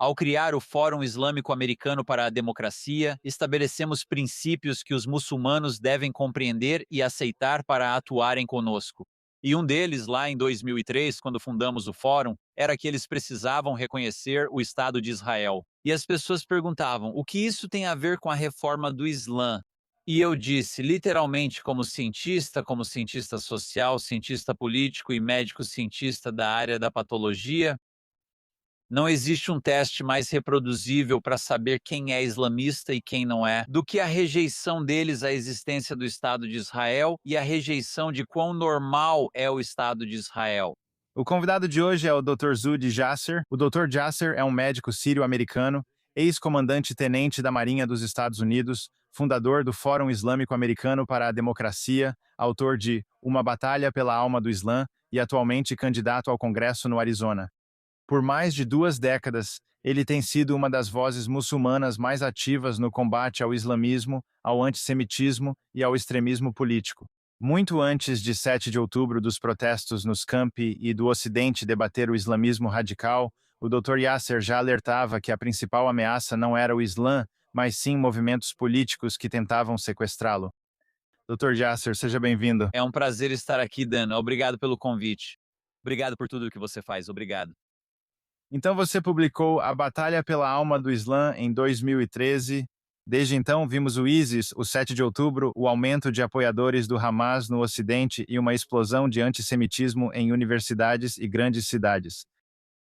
Ao criar o Fórum Islâmico Americano para a Democracia, estabelecemos princípios que os muçulmanos devem compreender e aceitar para atuarem conosco. E um deles, lá em 2003, quando fundamos o Fórum, era que eles precisavam reconhecer o Estado de Israel. E as pessoas perguntavam: o que isso tem a ver com a reforma do Islã? E eu disse, literalmente, como cientista social, cientista político e médico cientista da área da patologia, não existe um teste mais reproduzível para saber quem é islamista e quem não é, do que a rejeição deles à existência do Estado de Israel e a rejeição de quão normal é o Estado de Israel. O convidado de hoje é o Dr. Zuhdi Jasser. O Dr. Jasser é um médico sírio-americano, ex-comandante-tenente da Marinha dos Estados Unidos, fundador do Fórum Islâmico Americano para a Democracia, autor de Uma Batalha pela Alma do Islã e atualmente candidato ao Congresso no Arizona. Por mais de 2 décadas, ele tem sido uma das vozes muçulmanas mais ativas no combate ao islamismo, ao antissemitismo e ao extremismo político. Muito antes de 7 de outubro dos protestos nos campi e do Ocidente debater o islamismo radical, o Dr. Yasser já alertava que a principal ameaça não era o Islã, mas sim movimentos políticos que tentavam sequestrá-lo. Dr. Yasser, seja bem-vindo. É um prazer estar aqui, Dan. Obrigado pelo convite. Obrigado por tudo que você faz. Obrigado. Então você publicou A Batalha pela Alma do Islã em 2013. Desde então, vimos o ISIS, o 7 de outubro, o aumento de apoiadores do Hamas no Ocidente e uma explosão de antissemitismo em universidades e grandes cidades.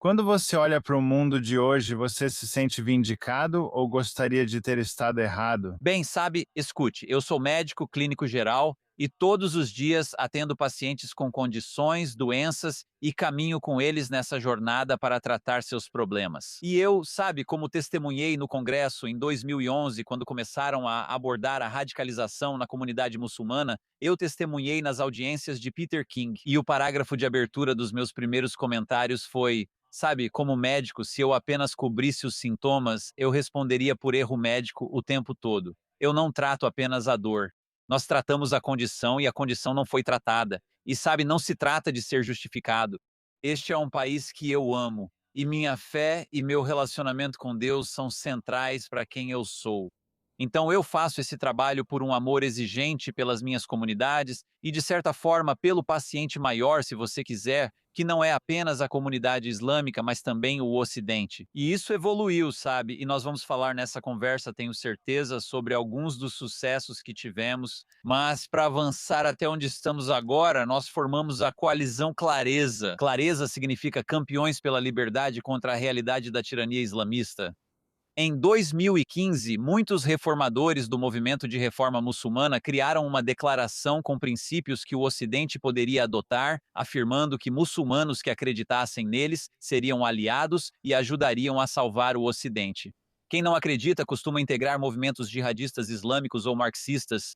Quando você olha para o mundo de hoje, você se sente vindicado ou gostaria de ter estado errado? Bem, sabe, escute, eu sou médico clínico geral e todos os dias atendo pacientes com condições, doenças e caminho com eles nessa jornada para tratar seus problemas. E eu, sabe, como testemunhei no Congresso em 2011, quando começaram a abordar a radicalização na comunidade muçulmana, eu testemunhei nas audiências de Peter King. E o parágrafo de abertura dos meus primeiros comentários foi: sabe, como médico, se eu apenas cobrisse os sintomas, eu responderia por erro médico o tempo todo. Eu não trato apenas a dor. Nós tratamos a condição e a condição não foi tratada. E sabe, não se trata de ser justificado. Este é um país que eu amo, e minha fé e meu relacionamento com Deus são centrais para quem eu sou. Então eu faço esse trabalho por um amor exigente pelas minhas comunidades e, de certa forma, pelo paciente maior, se você quiser, que não é apenas a comunidade islâmica, mas também o Ocidente. E isso evoluiu, sabe? E nós vamos falar nessa conversa, tenho certeza, sobre alguns dos sucessos que tivemos. Mas para avançar até onde estamos agora, nós formamos a coalizão Clareza. Clareza significa campeões pela liberdade contra a realidade da tirania islamista. Em 2015, muitos reformadores do movimento de reforma muçulmana criaram uma declaração com princípios que o Ocidente poderia adotar, afirmando que muçulmanos que acreditassem neles seriam aliados e ajudariam a salvar o Ocidente. Quem não acredita costuma integrar movimentos jihadistas islâmicos ou marxistas.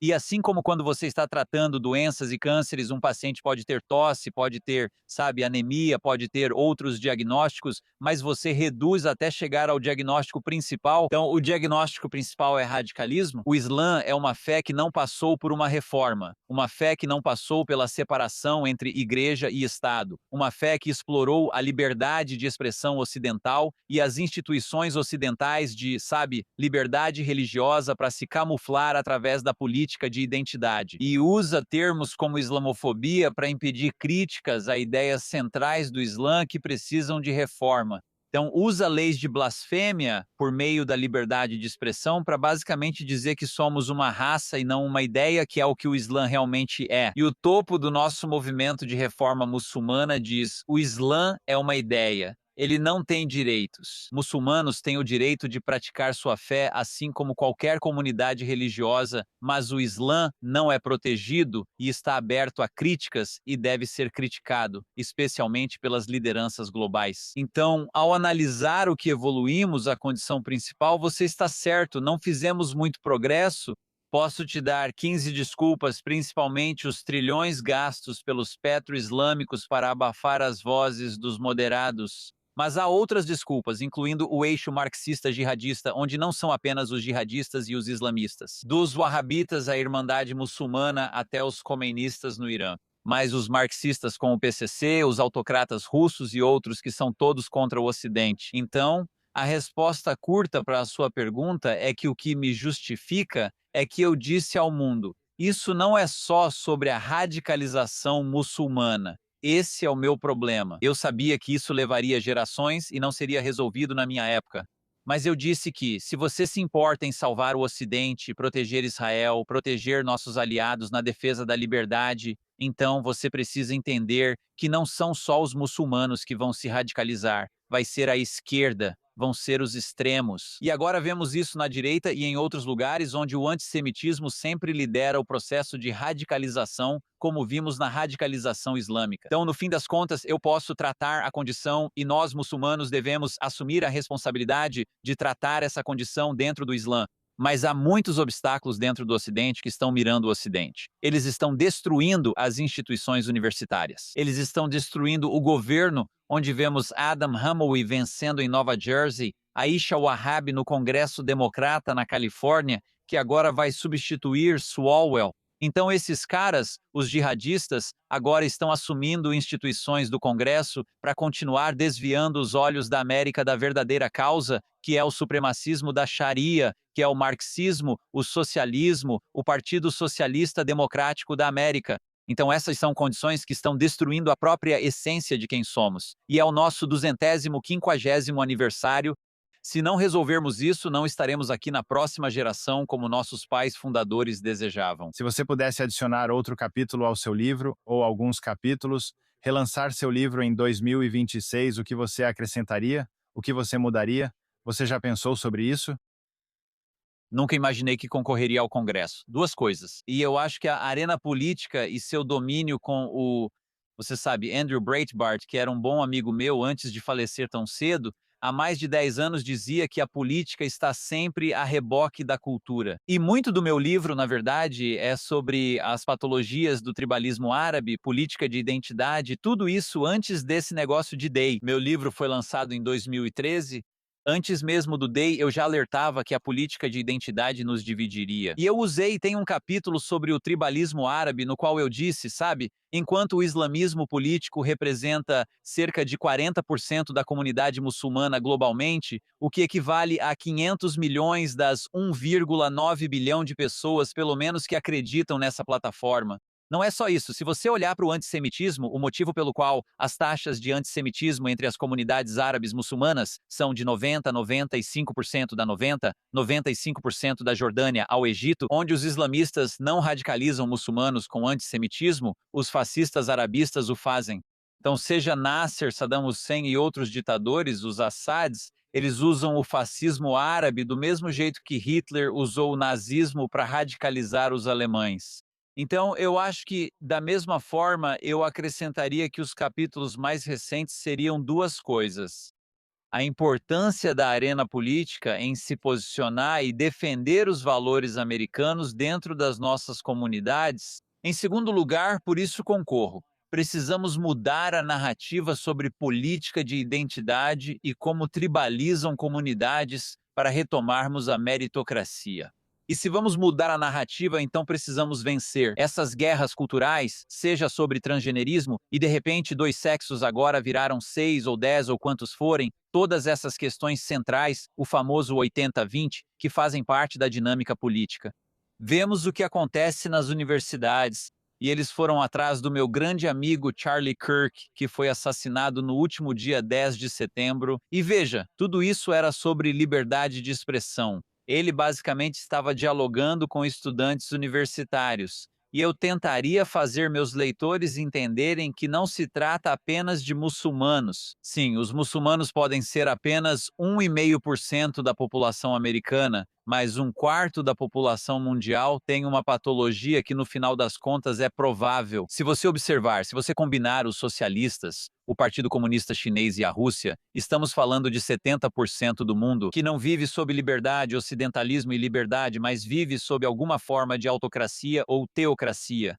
E assim como quando você está tratando doenças e cânceres, um paciente pode ter tosse, pode ter, sabe, anemia, pode ter outros diagnósticos, mas você reduz até chegar ao diagnóstico principal. Então, o diagnóstico principal é radicalismo. O Islã é uma fé que não passou por uma reforma, uma fé que não passou pela separação entre igreja e Estado, uma fé que explorou a liberdade de expressão ocidental e as instituições ocidentais de, sabe, liberdade religiosa para se camuflar através da política de identidade, e usa termos como islamofobia para impedir críticas a ideias centrais do Islã que precisam de reforma. Então, usa leis de blasfêmia por meio da liberdade de expressão para basicamente dizer que somos uma raça e não uma ideia, que é o que o Islã realmente é. E o topo do nosso movimento de reforma muçulmana diz: o Islã é uma ideia. Ele não tem direitos. Muçulmanos têm o direito de praticar sua fé, assim como qualquer comunidade religiosa, mas o Islã não é protegido e está aberto a críticas e deve ser criticado, especialmente pelas lideranças globais. Então, ao analisar o que evoluímos, a condição principal, você está certo, não fizemos muito progresso. Posso te dar 15 desculpas, principalmente os trilhões gastos pelos petro-islâmicos para abafar as vozes dos moderados. Mas há outras desculpas, incluindo o eixo marxista-jihadista, onde não são apenas os jihadistas e os islamistas, dos wahhabitas à Irmandade Muçulmana até os khomeinistas no Irã, mas os marxistas com o PCC, os autocratas russos e outros que são todos contra o Ocidente. Então, A resposta curta para a sua pergunta é que o que me justifica é que eu disse ao mundo: isso não é só sobre a radicalização muçulmana. Esse é o meu problema. Eu sabia que isso levaria gerações e não seria resolvido na minha época. Mas eu disse que, se você se importa em salvar o Ocidente, proteger Israel, proteger nossos aliados na defesa da liberdade, então você precisa entender que não são só os muçulmanos que vão se radicalizar, vai ser a esquerda, vão ser os extremos. E agora vemos isso na direita e em outros lugares onde o antissemitismo sempre lidera o processo de radicalização, como vimos na radicalização islâmica. Então, no fim das contas, eu posso tratar a condição e nós, muçulmanos, devemos assumir a responsabilidade de tratar essa condição dentro do Islã. Mas há muitos obstáculos dentro do Ocidente que estão mirando o Ocidente. Eles estão destruindo as instituições universitárias. Eles estão destruindo o governo, onde vemos Adam Hochul vencendo em Nova Jersey, Aisha Wahab no Congresso Democrata na Califórnia, que agora vai substituir Swalwell. Então, esses caras, os jihadistas, agora estão assumindo instituições do Congresso para continuar desviando os olhos da América da verdadeira causa, que é o supremacismo da Sharia, que é o marxismo, o socialismo, o Partido Socialista Democrático da América. Então, essas são condições que estão destruindo a própria essência de quem somos. E é o nosso 250º aniversário. Se não resolvermos isso, não estaremos aqui na próxima geração como nossos pais fundadores desejavam. Se você pudesse adicionar outro capítulo ao seu livro, ou alguns capítulos, relançar seu livro em 2026, o que você acrescentaria? O que você mudaria? Você já pensou sobre isso? Nunca imaginei que concorreria ao Congresso. Duas coisas. E eu acho que a arena política e seu domínio com você sabe, Andrew Breitbart, que era um bom amigo meu antes de falecer tão cedo, há mais de 10 anos dizia que a política está sempre a reboque da cultura. E muito do meu livro, na verdade, é sobre as patologias do tribalismo árabe, política de identidade, tudo isso antes desse negócio de Day. Meu livro foi lançado em 2013. Antes mesmo do Day, eu já alertava que a política de identidade nos dividiria. E eu usei, tem um capítulo sobre o tribalismo árabe, no qual eu disse, sabe, enquanto o islamismo político representa cerca de 40% da comunidade muçulmana globalmente, o que equivale a 500 milhões das 1,9 bilhão de pessoas, pelo menos, que acreditam nessa plataforma. Não é só isso. Se você olhar para o antissemitismo, o motivo pelo qual as taxas de antissemitismo entre as comunidades árabes muçulmanas são de 90 a 95% da 95% da Jordânia ao Egito, onde os islamistas não radicalizam muçulmanos com antissemitismo, os fascistas arabistas o fazem. Então, seja Nasser, Saddam Hussein e outros ditadores, os Assads, eles usam o fascismo árabe do mesmo jeito que Hitler usou o nazismo para radicalizar os alemães. Então, eu acho que, da mesma forma, eu acrescentaria que os capítulos mais recentes seriam duas coisas: a importância da arena política em se posicionar e defender os valores americanos dentro das nossas comunidades. Em segundo lugar, por isso concorro, precisamos mudar a narrativa sobre política de identidade e como tribalizam comunidades para retomarmos a meritocracia. E se vamos mudar a narrativa, então precisamos vencer essas guerras culturais, seja sobre transgenerismo, e de repente 2 sexos agora viraram 6 ou 10 ou quantos forem, todas essas questões centrais, o famoso 80-20, que fazem parte da dinâmica política. Vemos o que acontece nas universidades, e eles foram atrás do meu grande amigo Charlie Kirk, que foi assassinado no último dia 10 de setembro, e veja, tudo isso era sobre liberdade de expressão. Ele basicamente estava dialogando com estudantes universitários, e eu tentaria fazer meus leitores entenderem que não se trata apenas de muçulmanos. Sim, os muçulmanos podem ser apenas 1,5% da população americana, mas 1/4 da população mundial tem uma patologia que, no final das contas, é provável. Se você observar, se você combinar os socialistas, o Partido Comunista Chinês e a Rússia, estamos falando de 70% do mundo que não vive sob liberdade, ocidentalismo e liberdade, mas vive sob alguma forma de autocracia ou teocracia.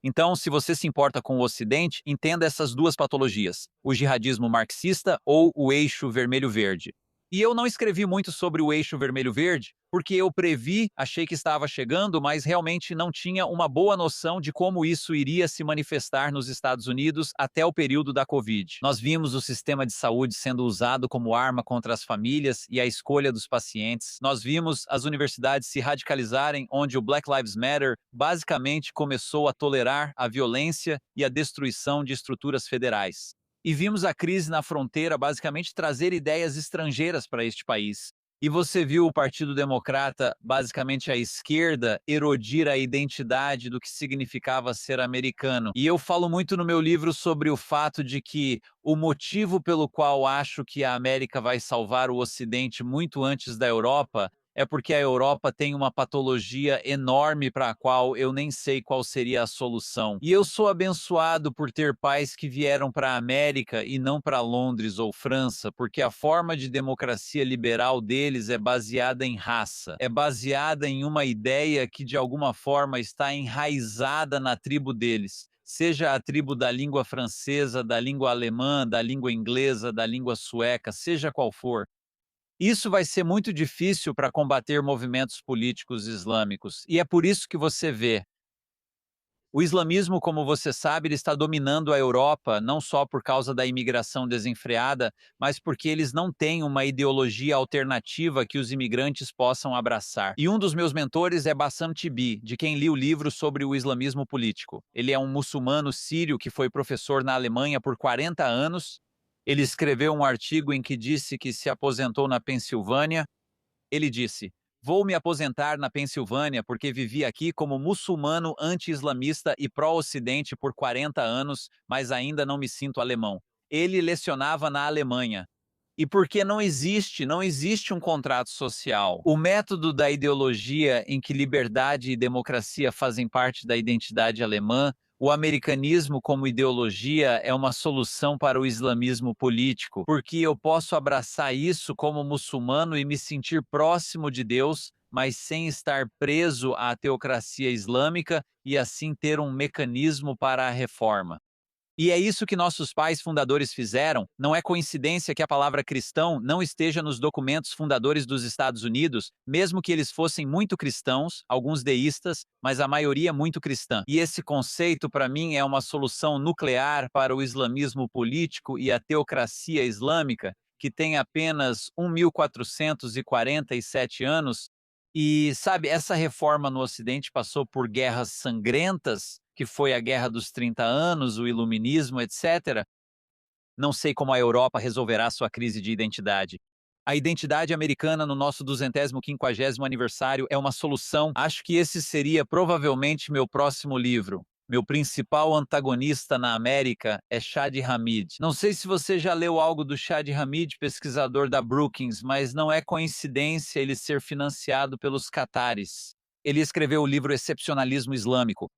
Então, se você se importa com o Ocidente, entenda essas duas patologias, o jihadismo marxista ou o eixo vermelho-verde. E eu não escrevi muito sobre o eixo vermelho-verde, porque eu previ, achei que estava chegando, mas realmente não tinha uma boa noção de como isso iria se manifestar nos Estados Unidos até o período da Covid. Nós vimos o sistema de saúde sendo usado como arma contra as famílias e a escolha dos pacientes. Nós vimos as universidades se radicalizarem, onde o Black Lives Matter basicamente começou a tolerar a violência e a destruição de estruturas federais. E vimos a crise na fronteira basicamente trazer ideias estrangeiras para este país. E você viu o Partido Democrata, basicamente a esquerda, erodir a identidade do que significava ser americano. E eu falo muito no meu livro sobre o fato de que o motivo pelo qual acho que a América vai salvar o Ocidente muito antes da Europa é porque a Europa tem uma patologia enorme para a qual eu nem sei qual seria a solução. E eu sou abençoado por ter pais que vieram para a América e não para Londres ou França, porque a forma de democracia liberal deles é baseada em raça, é baseada em uma ideia que de alguma forma está enraizada na tribo deles. Seja a tribo da língua francesa, da língua alemã, da língua inglesa, da língua sueca, seja qual for. Isso vai ser muito difícil para combater movimentos políticos islâmicos, e é por isso que você vê o islamismo, como você sabe, ele está dominando a Europa, não só por causa da imigração desenfreada, mas porque eles não têm uma ideologia alternativa que os imigrantes possam abraçar. E um dos meus mentores é Bassam Tibi, de quem li o livro sobre o islamismo político. Ele é um muçulmano sírio que foi professor na Alemanha por 40 anos. Ele escreveu um artigo em que disse que se aposentou na Pensilvânia. Ele disse: "Vou me aposentar na Pensilvânia porque vivi aqui como muçulmano anti-islamista e pró-Ocidente por 40 anos, mas ainda não me sinto alemão." Ele lecionava na Alemanha. E porque não existe um contrato social. O método da ideologia em que liberdade e democracia fazem parte da identidade alemã, o americanismo como ideologia é uma solução para o islamismo político, porque eu posso abraçar isso como muçulmano e me sentir próximo de Deus, mas sem estar preso à teocracia islâmica e assim ter um mecanismo para a reforma. E é isso que nossos pais fundadores fizeram. Não é coincidência que a palavra cristão não esteja nos documentos fundadores dos Estados Unidos, mesmo que eles fossem muito cristãos, alguns deístas, mas a maioria muito cristã. E esse conceito, para mim, é uma solução nuclear para o islamismo político e a teocracia islâmica, que tem apenas 1447 anos. E, sabe, essa reforma no Ocidente passou por guerras sangrentas, que foi a Guerra dos 30 Anos, o Iluminismo, etc. Não sei como a Europa resolverá sua crise de identidade. A identidade americana no nosso 250º aniversário é uma solução. Acho que esse seria provavelmente meu próximo livro. Meu principal antagonista na América é Shadi Hamid. Não sei se você já leu algo do Shadi Hamid, pesquisador da Brookings, mas não é coincidência ele ser financiado pelos catares. Ele escreveu o livro Excepcionalismo Islâmico.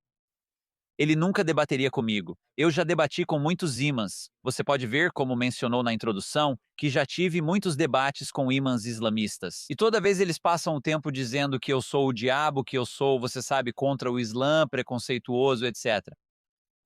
Ele nunca debateria comigo. Eu já debati com muitos imãs. Você pode ver, como mencionou na introdução, que já tive muitos debates com imãs islamistas. E toda vez eles passam o tempo dizendo que eu sou o diabo, que eu sou, você sabe, contra o Islã, preconceituoso, etc.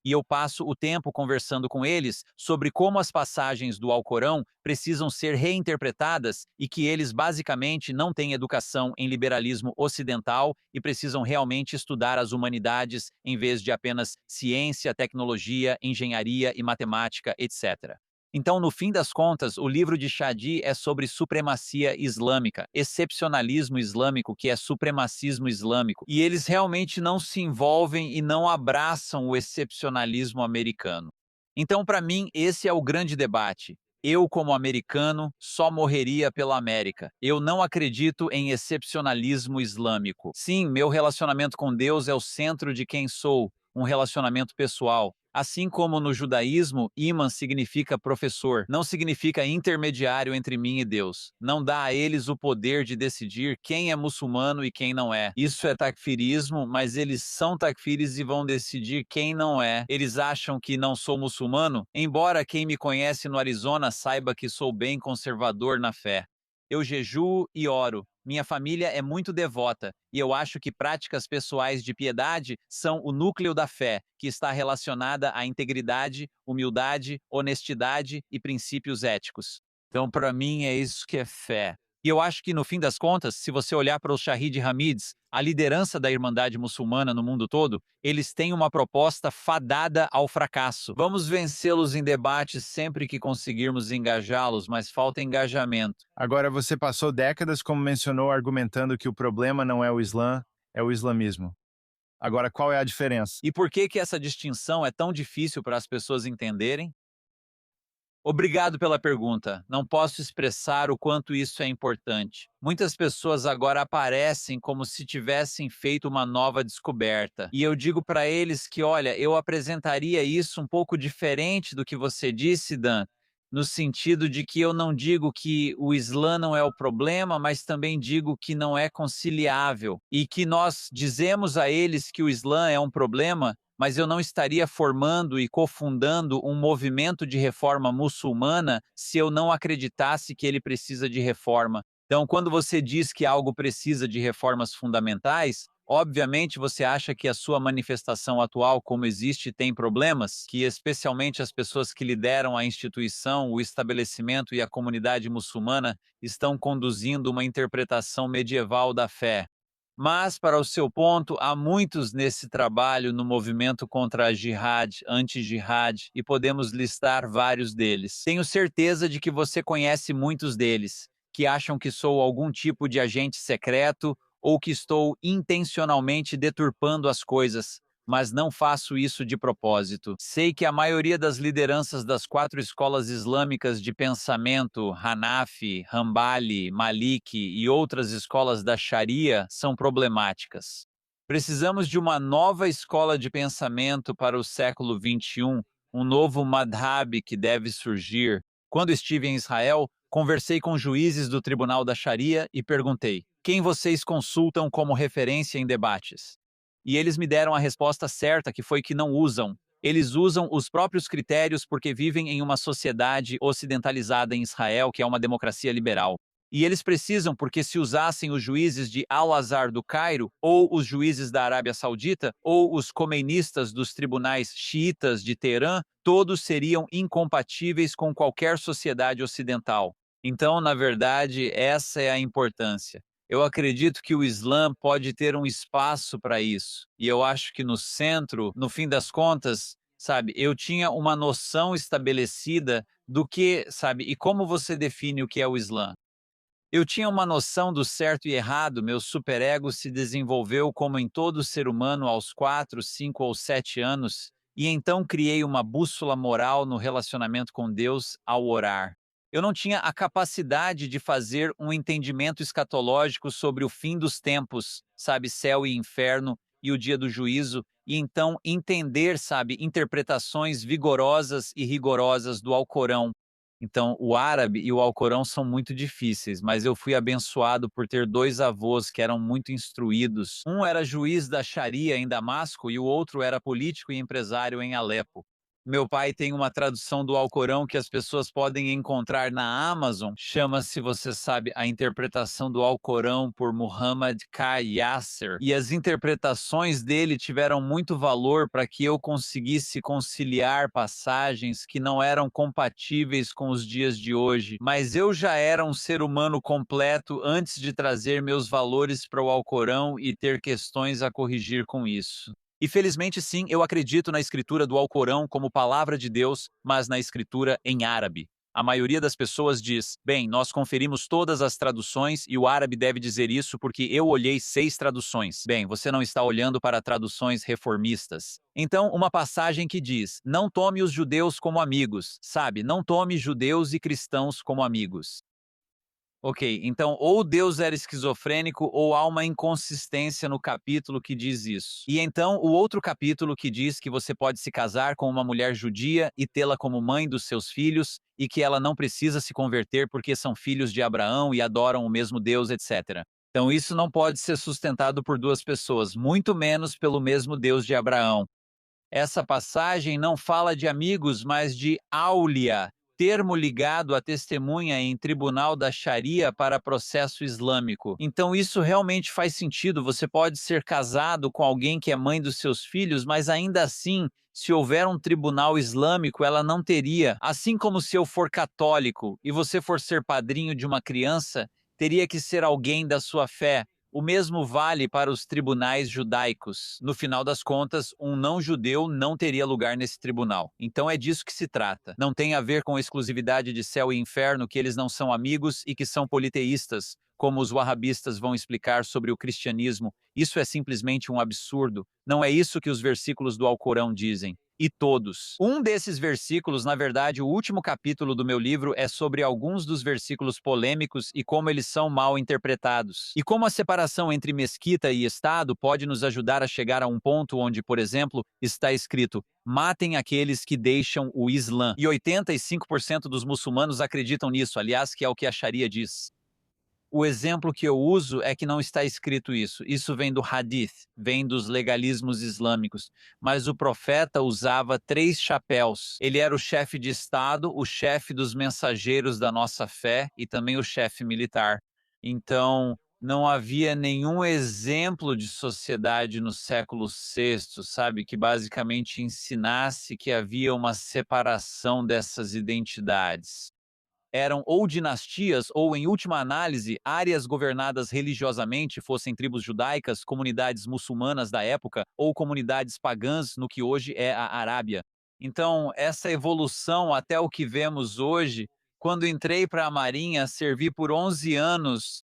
E eu passo o tempo conversando com eles sobre como as passagens do Alcorão precisam ser reinterpretadas e que eles basicamente não têm educação em liberalismo ocidental e precisam realmente estudar as humanidades em vez de apenas ciência, tecnologia, engenharia e matemática, etc. Então, no fim das contas, o livro de Shadi é sobre supremacia islâmica, excepcionalismo islâmico, que é supremacismo islâmico. E eles realmente não se envolvem e não abraçam o excepcionalismo americano. Então, para mim, esse é o grande debate. Eu, como americano, só morreria pela América. Eu não acredito em excepcionalismo islâmico. Sim, meu relacionamento com Deus é o centro de quem sou, um relacionamento pessoal. Assim como no judaísmo, imã significa professor, não significa intermediário entre mim e Deus. Não dá a eles o poder de decidir quem é muçulmano e quem não é. Isso é takfirismo, mas eles são takfiris e vão decidir quem não é. Eles acham que não sou muçulmano, embora quem me conhece no Arizona saiba que sou bem conservador na fé. Eu jejuo e oro. Minha família é muito devota e eu acho que práticas pessoais de piedade são o núcleo da fé, que está relacionada à integridade, humildade, honestidade e princípios éticos. Então, para mim, é isso que é fé. E eu acho que, no fim das contas, se você olhar para os Shahid Hamids, a liderança da Irmandade Muçulmana no mundo todo, eles têm uma proposta fadada ao fracasso. Vamos vencê-los em debates sempre que conseguirmos engajá-los, mas falta engajamento. Agora, você passou décadas, como mencionou, argumentando que o problema não é o Islã, é o islamismo. Agora, qual é a diferença? E por que que essa distinção é tão difícil para as pessoas entenderem? Obrigado pela pergunta. Não posso expressar o quanto isso é importante. Muitas pessoas agora aparecem como se tivessem feito uma nova descoberta. E eu digo para eles que, olha, eu apresentaria isso um pouco diferente do que você disse, Dan, no sentido de que eu não digo que o Islã não é o problema, mas também digo que não é conciliável. E que nós dizemos a eles que o Islã é um problema, mas eu não estaria formando e cofundando um movimento de reforma muçulmana se eu não acreditasse que ele precisa de reforma. Então, quando você diz que algo precisa de reformas fundamentais, obviamente você acha que a sua manifestação atual, como existe, tem problemas, que especialmente as pessoas que lideram a instituição, o estabelecimento e a comunidade muçulmana estão conduzindo uma interpretação medieval da fé. Mas, para o seu ponto, há muitos nesse trabalho no movimento contra a jihad, anti-jihad, e podemos listar vários deles. Tenho certeza de que você conhece muitos deles, que acham que sou algum tipo de agente secreto ou que estou intencionalmente deturpando as coisas, mas não faço isso de propósito. Sei que a maioria das lideranças das 4 escolas islâmicas de pensamento, Hanafi, Hanbali, Maliki e outras escolas da Sharia são problemáticas. Precisamos de uma nova escola de pensamento para o século XXI, um novo madhab que deve surgir. Quando estive em Israel, conversei com juízes do Tribunal da Sharia e perguntei: quem vocês consultam como referência em debates? E eles me deram a resposta certa, que foi que não usam. Eles usam os próprios critérios porque vivem em uma sociedade ocidentalizada em Israel, que é uma democracia liberal. E eles precisam, porque se usassem os juízes de Al-Azhar do Cairo, ou os juízes da Arábia Saudita, ou os comeinistas dos tribunais xiitas de Teherã, todos seriam incompatíveis com qualquer sociedade ocidental. Então, na verdade, essa é a importância. Eu acredito que o Islã pode ter um espaço para isso. E eu acho que no centro, no fim das contas, sabe, eu tinha uma noção estabelecida do que, sabe, e como você define o que é o Islã. Eu tinha uma noção do certo e errado, meu superego se desenvolveu como em todo ser humano aos 4, 5 ou 7 anos, e então criei uma bússola moral no relacionamento com Deus ao orar. Eu não tinha a capacidade de fazer um entendimento escatológico sobre o fim dos tempos, sabe, céu e inferno e o dia do juízo, e então entender, sabe, interpretações vigorosas e rigorosas do Alcorão. Então, o árabe e o Alcorão são muito difíceis, mas eu fui abençoado por ter 2 avós que eram muito instruídos. Um era juiz da Sharia em Damasco e o outro era político e empresário em Alepo. Meu pai tem uma tradução do Alcorão que as pessoas podem encontrar na Amazon. Chama-se, você sabe, A Interpretação do Alcorão por Muhammad K. Yasser. E as interpretações dele tiveram muito valor para que eu conseguisse conciliar passagens que não eram compatíveis com os dias de hoje. Mas eu já era um ser humano completo antes de trazer meus valores para o Alcorão e ter questões a corrigir com isso. E felizmente sim, eu acredito na escritura do Alcorão como palavra de Deus, mas na escritura em árabe. A maioria das pessoas diz: bem, nós conferimos todas as traduções e o árabe deve dizer isso porque eu olhei 6 traduções. Bem, você não está olhando para traduções reformistas. Então, uma passagem que diz: não tome os judeus como amigos, sabe? Não tome judeus e cristãos como amigos. Ok, então ou Deus era esquizofrênico ou há uma inconsistência no capítulo que diz isso. E então o outro capítulo que diz que você pode se casar com uma mulher judia e tê-la como mãe dos seus filhos e que ela não precisa se converter porque são filhos de Abraão e adoram o mesmo Deus, etc. Então isso não pode ser sustentado por 2 pessoas, muito menos pelo mesmo Deus de Abraão. Essa passagem não fala de amigos, mas de áulia, termo ligado à testemunha em tribunal da Sharia para processo islâmico. Então isso realmente faz sentido. Você pode ser casado com alguém que é mãe dos seus filhos, mas ainda assim, se houver um tribunal islâmico, ela não teria. Assim como se eu for católico e você for ser padrinho de uma criança, teria que ser alguém da sua fé. O mesmo vale para os tribunais judaicos. No final das contas, um não-judeu não teria lugar nesse tribunal. Então é disso que se trata. Não tem a ver com a exclusividade de céu e inferno, que eles não são amigos e que são politeístas, como os wahhabistas vão explicar sobre o cristianismo. Isso é simplesmente um absurdo. Não é isso que os versículos do Alcorão dizem. E todos. Um desses versículos, na verdade, o último capítulo do meu livro é sobre alguns dos versículos polêmicos e como eles são mal interpretados. E como a separação entre mesquita e Estado pode nos ajudar a chegar a um ponto onde, por exemplo, está escrito: matem aqueles que deixam o Islã. E 85% dos muçulmanos acreditam nisso, aliás, que é o que a Sharia diz. O exemplo que eu uso é que não está escrito isso. Isso vem do Hadith, vem dos legalismos islâmicos. Mas o profeta usava 3 chapéus. Ele era o chefe de Estado, o chefe dos mensageiros da nossa fé e também o chefe militar. Então, não havia nenhum exemplo de sociedade no século VI, sabe, que basicamente ensinasse que havia uma separação dessas identidades. Eram ou dinastias ou, em última análise, áreas governadas religiosamente, fossem tribos judaicas, comunidades muçulmanas da época ou comunidades pagãs no que hoje é a Arábia. Então, essa evolução até o que vemos hoje, quando entrei para a Marinha, servi por 11 anos.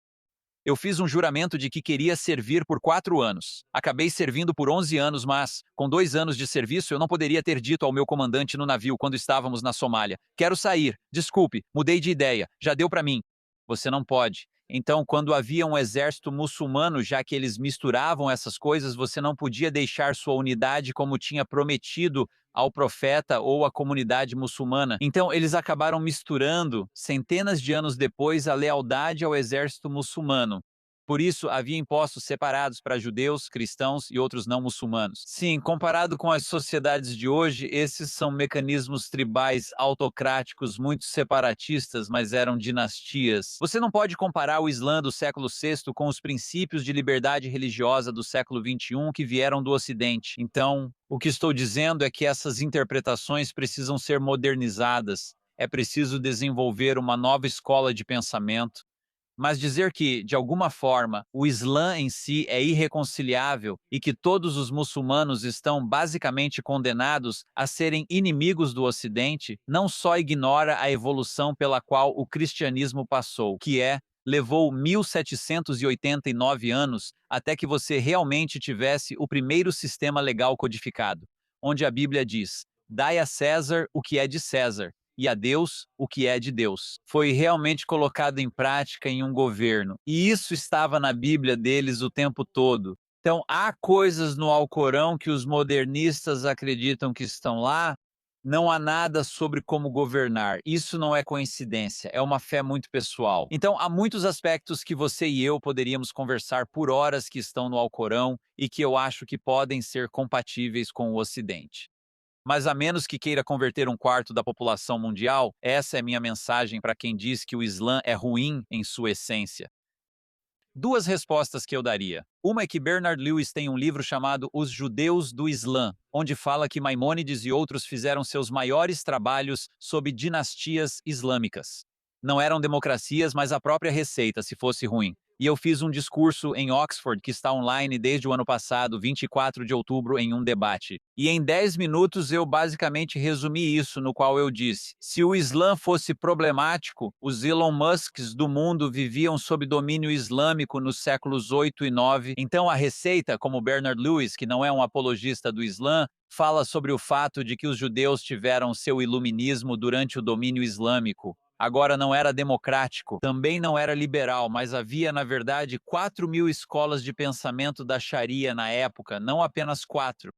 Eu fiz um juramento de que queria servir por 4 anos. Acabei servindo por 11 anos, mas, com 2 anos de serviço, eu não poderia ter dito ao meu comandante no navio quando estávamos na Somália: quero sair, desculpe, mudei de ideia, já deu para mim. Você não pode. Então, quando havia um exército muçulmano, já que eles misturavam essas coisas, você não podia deixar sua unidade como tinha prometido ao profeta ou à comunidade muçulmana. Então, eles acabaram misturando, centenas de anos depois, a lealdade ao exército muçulmano. Por isso, havia impostos separados para judeus, cristãos e outros não muçulmanos. Sim, comparado com as sociedades de hoje, esses são mecanismos tribais autocráticos muito separatistas, mas eram dinastias. Você não pode comparar o Islã do século VI com os princípios de liberdade religiosa do século XXI que vieram do Ocidente. Então, o que estou dizendo é que essas interpretações precisam ser modernizadas. É preciso desenvolver uma nova escola de pensamento. Mas dizer que, de alguma forma, o Islã em si é irreconciliável e que todos os muçulmanos estão basicamente condenados a serem inimigos do Ocidente, não só ignora a evolução pela qual o cristianismo passou, que levou 1789 anos até que você realmente tivesse o primeiro sistema legal codificado, onde a Bíblia diz: dai a César o que é de César e a Deus o que é de Deus. Foi realmente colocado em prática em um governo. E isso estava na Bíblia deles o tempo todo. Então, há coisas no Alcorão que os modernistas acreditam que estão lá. Não há nada sobre como governar. Isso não é coincidência, é uma fé muito pessoal. Então, há muitos aspectos que você e eu poderíamos conversar por horas que estão no Alcorão e que eu acho que podem ser compatíveis com o Ocidente. Mas a menos que queira converter 1/4 da população mundial, essa é minha mensagem para quem diz que o Islã é ruim em sua essência. 2 respostas que eu daria. Uma é que Bernard Lewis tem um livro chamado Os Judeus do Islã, onde fala que Maimônides e outros fizeram seus maiores trabalhos sobre dinastias islâmicas. Não eram democracias, mas a própria receita, se fosse ruim. E eu fiz um discurso em Oxford que está online desde o ano passado, 24 de outubro, em um debate. E em 10 minutos eu basicamente resumi isso, no qual eu disse: se o Islã fosse problemático, os Elon Musks do mundo viviam sob domínio islâmico nos séculos 8 e 9. Então a receita, como Bernard Lewis, que não é um apologista do Islã, fala sobre o fato de que os judeus tiveram seu iluminismo durante o domínio islâmico. Agora não era democrático, também não era liberal, mas havia, na verdade, 4.000 escolas de pensamento da Sharia na época, não apenas 4.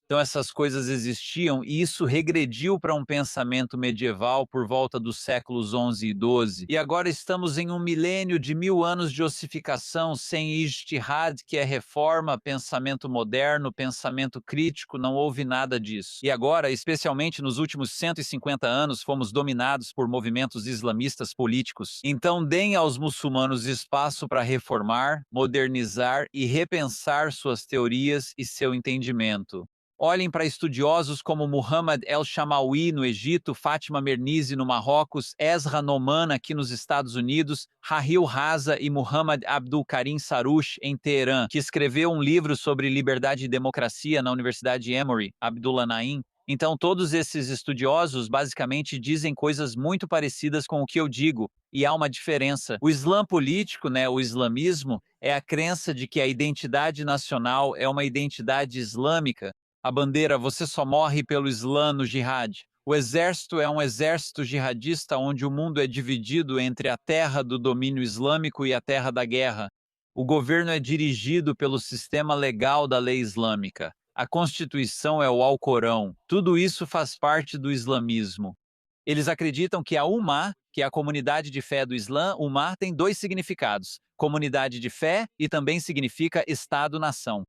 Então essas coisas existiam e isso regrediu para um pensamento medieval por volta dos séculos 11 e 12. E agora estamos em um milênio de 1000 anos de ossificação sem ijtihad, que é reforma, pensamento moderno, pensamento crítico, não houve nada disso. E agora, especialmente nos últimos 150 anos, fomos dominados por movimentos islamistas políticos. Então deem aos muçulmanos espaço para reformar, modernizar e repensar suas teorias e seu entendimento. Olhem para estudiosos como Muhammad el-Shamawi no Egito, Fátima Mernissi no Marrocos, Ezra Noman aqui nos Estados Unidos, Rahil Raza e Muhammad Abdul Karim Sarouche em Teherã, que escreveu um livro sobre liberdade e democracia na Universidade Emory, Abdullah Naim. Então, todos esses estudiosos basicamente dizem coisas muito parecidas com o que eu digo, e há uma diferença. O Islã político, né, o islamismo, é a crença de que a identidade nacional é uma identidade islâmica. A bandeira "você só morre pelo Islã no jihad". O exército é um exército jihadista onde o mundo é dividido entre a terra do domínio islâmico e a terra da guerra. O governo é dirigido pelo sistema legal da lei islâmica. A Constituição é o Alcorão. Tudo isso faz parte do islamismo. Eles acreditam que a Ummah, que é a comunidade de fé do Islã, Ummah tem dois significados: comunidade de fé e também significa Estado-nação.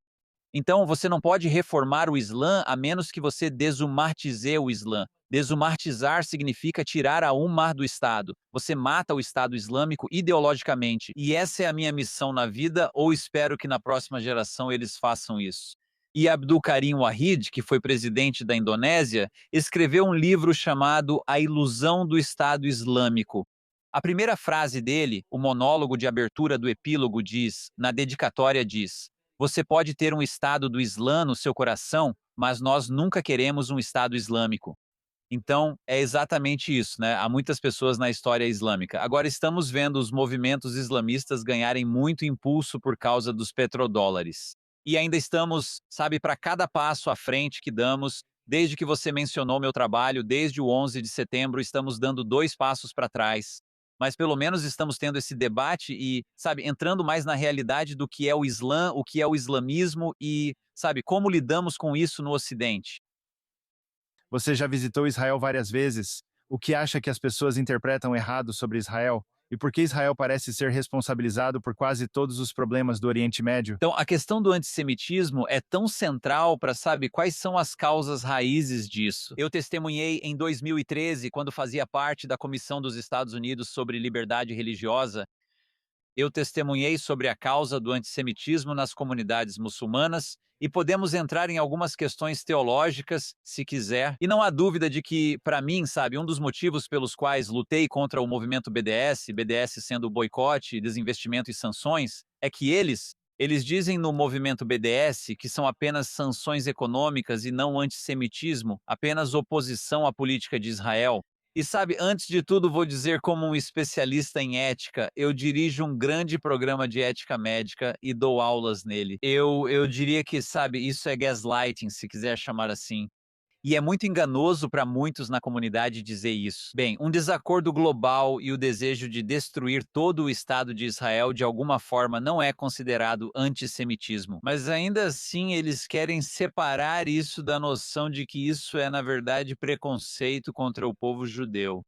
Então, você não pode reformar o Islã a menos que você desumartize o Islã. Desumartizar significa tirar a Ummah do Estado. Você mata o Estado Islâmico ideologicamente. E essa é a minha missão na vida, ou espero que na próxima geração eles façam isso. E Abdul Karim Wahid, que foi presidente da Indonésia, escreveu um livro chamado A Ilusão do Estado Islâmico. A primeira frase dele, o monólogo de abertura do epílogo diz, na dedicatória diz: você pode ter um Estado do Islã no seu coração, mas nós nunca queremos um Estado islâmico. Então, é exatamente isso, né? Há muitas pessoas na história islâmica. Agora estamos vendo os movimentos islamistas ganharem muito impulso por causa dos petrodólares. E ainda estamos, sabe, para cada passo à frente que damos, desde que você mencionou meu trabalho, desde o 11 de setembro, estamos dando 2 passos para trás. Mas pelo menos estamos tendo esse debate e, sabe, entrando mais na realidade do que é o Islã, o que é o islamismo e, sabe, como lidamos com isso no Ocidente. Você já visitou Israel várias vezes. O que acha que as pessoas interpretam errado sobre Israel? E por que Israel parece ser responsabilizado por quase todos os problemas do Oriente Médio? Então, a questão do antissemitismo é tão central para, sabe, quais são as causas raízes disso. Eu testemunhei em 2013, quando fazia parte da Comissão dos Estados Unidos sobre Liberdade Religiosa. Eu testemunhei sobre a causa do antissemitismo nas comunidades muçulmanas e podemos entrar em algumas questões teológicas, se quiser. E não há dúvida de que, para mim, sabe, um dos motivos pelos quais lutei contra o movimento BDS, BDS sendo boicote, desinvestimento e sanções, é que eles dizem no movimento BDS que são apenas sanções econômicas e não antissemitismo, apenas oposição à política de Israel. E sabe, antes de tudo, vou dizer como um especialista em ética, eu dirijo um grande programa de ética médica e dou aulas nele. Eu diria que, sabe, isso é gaslighting, se quiser chamar assim. E é muito enganoso para muitos na comunidade dizer isso. Bem, um desacordo global e o desejo de destruir todo o Estado de Israel de alguma forma não é considerado antissemitismo. Mas ainda assim eles querem separar isso da noção de que isso é, na verdade, preconceito contra o povo judeu.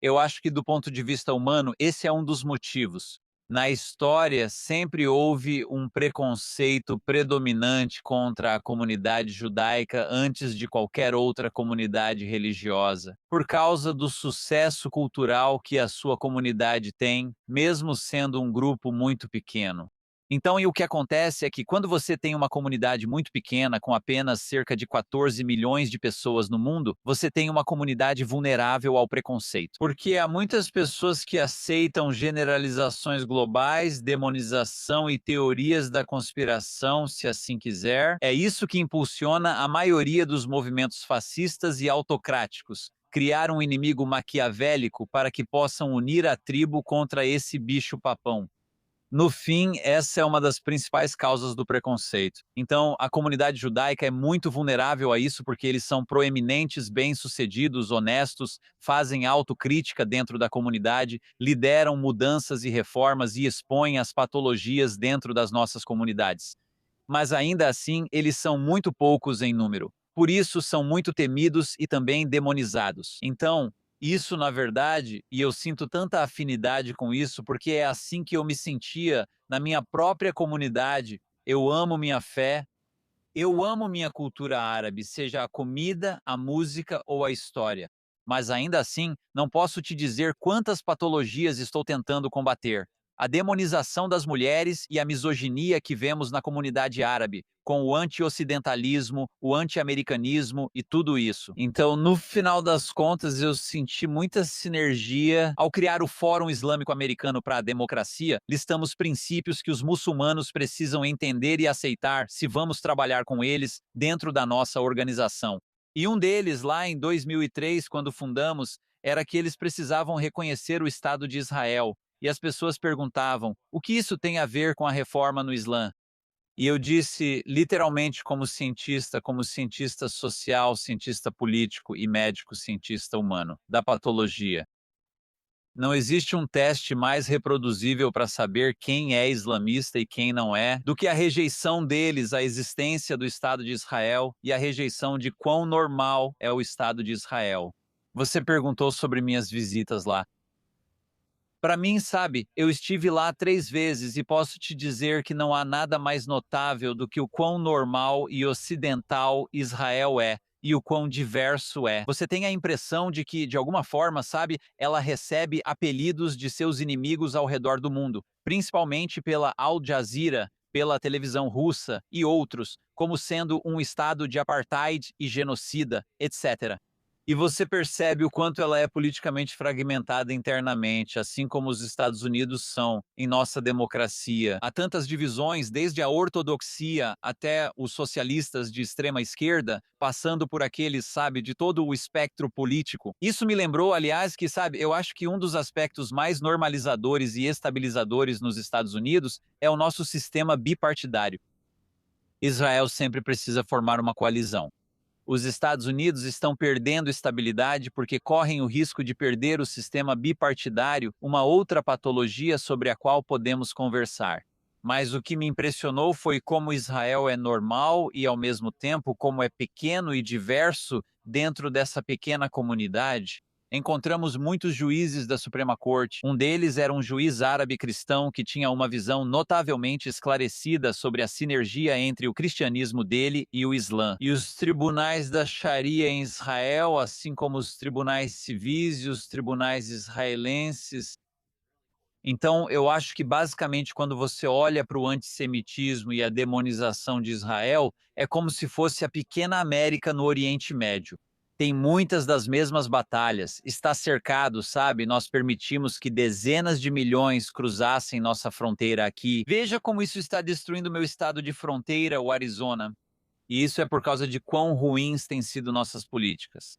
Eu acho que, do ponto de vista humano, esse é um dos motivos. Na história, sempre houve um preconceito predominante contra a comunidade judaica antes de qualquer outra comunidade religiosa, por causa do sucesso cultural que a sua comunidade tem, mesmo sendo um grupo muito pequeno. Então, e o que acontece é que quando você tem uma comunidade muito pequena, com apenas cerca de 14 milhões de pessoas no mundo, você tem uma comunidade vulnerável ao preconceito. Porque há muitas pessoas que aceitam generalizações globais, demonização e teorias da conspiração, se assim quiser. É isso que impulsiona a maioria dos movimentos fascistas e autocráticos. Criar um inimigo maquiavélico para que possam unir a tribo contra esse bicho-papão. No fim, essa é uma das principais causas do preconceito. Então, a comunidade judaica é muito vulnerável a isso porque eles são proeminentes, bem-sucedidos, honestos, fazem autocrítica dentro da comunidade, lideram mudanças e reformas e expõem as patologias dentro das nossas comunidades. Mas ainda assim, eles são muito poucos em número. Por isso são muito temidos e também demonizados. Então, isso na verdade, e eu sinto tanta afinidade com isso, porque é assim que eu me sentia na minha própria comunidade. Eu amo minha fé, eu amo minha cultura árabe, seja a comida, a música ou a história. Mas ainda assim, não posso te dizer quantas patologias estou tentando combater. A demonização das mulheres e a misoginia que vemos na comunidade árabe, com o anti-ocidentalismo, o anti-americanismo e tudo isso. Então, no final das contas, eu senti muita sinergia ao criar o Fórum Islâmico Americano para a Democracia. Listamos princípios que os muçulmanos precisam entender e aceitar se vamos trabalhar com eles dentro da nossa organização. E um deles, lá em 2003, quando fundamos, era que eles precisavam reconhecer o Estado de Israel. E as pessoas perguntavam: o que isso tem a ver com a reforma no Islã? E eu disse, literalmente, como cientista social, cientista político e médico cientista humano, da patologia. Não existe um teste mais reproduzível para saber quem é islamista e quem não é, do que a rejeição deles à existência do Estado de Israel e a rejeição de quão normal é o Estado de Israel. Você perguntou sobre minhas visitas lá. Para mim, sabe, eu estive lá 3 vezes e posso te dizer que não há nada mais notável do que o quão normal e ocidental Israel é e o quão diverso é. Você tem a impressão de que, de alguma forma, sabe, ela recebe apelidos de seus inimigos ao redor do mundo, principalmente pela Al Jazeera, pela televisão russa e outros, como sendo um estado de apartheid e genocida, etc. E você percebe o quanto ela é politicamente fragmentada internamente, assim como os Estados Unidos são em nossa democracia. Há tantas divisões, desde a ortodoxia até os socialistas de extrema esquerda, passando por aqueles, sabe, de todo o espectro político. Isso me lembrou, aliás, que, sabe, eu acho que um dos aspectos mais normalizadores e estabilizadores nos Estados Unidos é o nosso sistema bipartidário. Israel sempre precisa formar uma coalizão. Os Estados Unidos estão perdendo estabilidade porque correm o risco de perder o sistema bipartidário, uma outra patologia sobre a qual podemos conversar. Mas o que me impressionou foi como Israel é normal e, ao mesmo tempo, como é pequeno e diverso dentro dessa pequena comunidade. Encontramos muitos juízes da Suprema Corte. Um deles era um juiz árabe cristão que tinha uma visão notavelmente esclarecida sobre a sinergia entre o cristianismo dele e o Islã. E os tribunais da Sharia em Israel, assim como os tribunais civis e os tribunais israelenses. Então, eu acho que basicamente quando você olha para o antissemitismo e a demonização de Israel, é como se fosse a pequena América no Oriente Médio. Tem muitas das mesmas batalhas, está cercado, sabe? Nós permitimos que dezenas de milhões cruzassem nossa fronteira aqui. Veja como isso está destruindo meu estado de fronteira, o Arizona. E isso é por causa de quão ruins têm sido nossas políticas.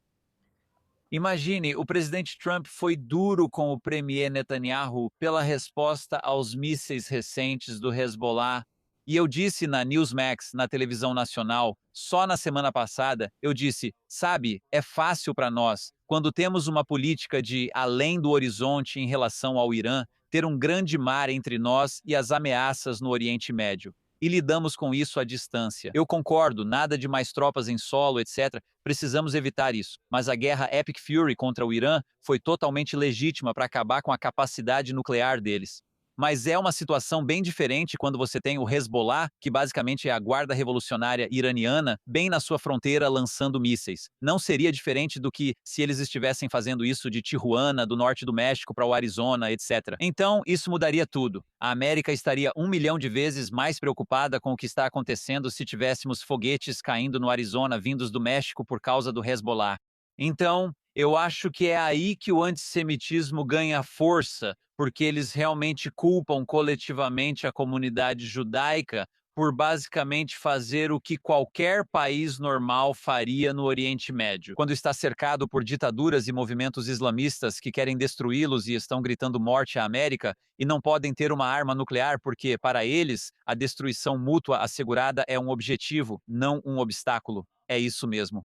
Imagine, o presidente Trump foi duro com o premier Netanyahu pela resposta aos mísseis recentes do Hezbollah. E eu disse na Newsmax, na televisão nacional, só na semana passada, eu disse: sabe, é fácil para nós, quando temos uma política de além do horizonte em relação ao Irã, ter um grande mar entre nós e as ameaças no Oriente Médio. E lidamos com isso à distância. Eu concordo, nada de mais tropas em solo, etc. Precisamos evitar isso. Mas a guerra Epic Fury contra o Irã foi totalmente legítima para acabar com a capacidade nuclear deles. Mas é uma situação bem diferente quando você tem o Hezbollah, que basicamente é a guarda revolucionária iraniana, bem na sua fronteira lançando mísseis. Não seria diferente do que se eles estivessem fazendo isso de Tijuana, do norte do México para o Arizona, etc. Então, isso mudaria tudo. A América estaria 1 milhão de vezes mais preocupada com o que está acontecendo se tivéssemos foguetes caindo no Arizona vindos do México por causa do Hezbollah. Então, eu acho que é aí que o antissemitismo ganha força, porque eles realmente culpam coletivamente a comunidade judaica por basicamente fazer o que qualquer país normal faria no Oriente Médio. Quando está cercado por ditaduras e movimentos islamistas que querem destruí-los e estão gritando morte à América e não podem ter uma arma nuclear porque, para eles, a destruição mútua assegurada é um objetivo, não um obstáculo. É isso mesmo.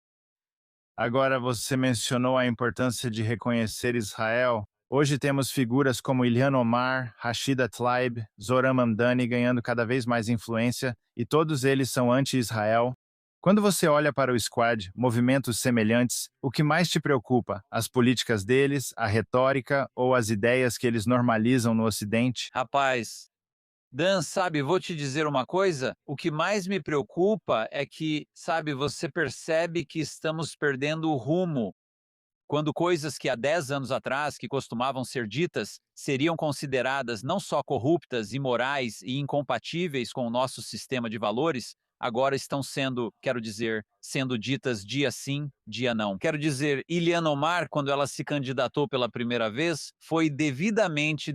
Agora, você mencionou a importância de reconhecer Israel. Hoje temos figuras como Ilhan Omar, Rashida Tlaib, Zohran Mamdani ganhando cada vez mais influência, e todos eles são anti-Israel. Quando você olha para o Squad, movimentos semelhantes, o que mais te preocupa? As políticas deles, a retórica ou as ideias que eles normalizam no Ocidente? Rapaz, Dan, sabe, vou te dizer uma coisa, o que mais me preocupa é que, sabe, você percebe que estamos perdendo o rumo quando coisas que há 10 anos atrás, que costumavam ser ditas, seriam consideradas não só corruptas, imorais e incompatíveis com o nosso sistema de valores, agora estão sendo, quero dizer, sendo ditas dia sim, dia não. Quero dizer, Ilhan Omar, quando ela se candidatou pela primeira vez, foi devidamente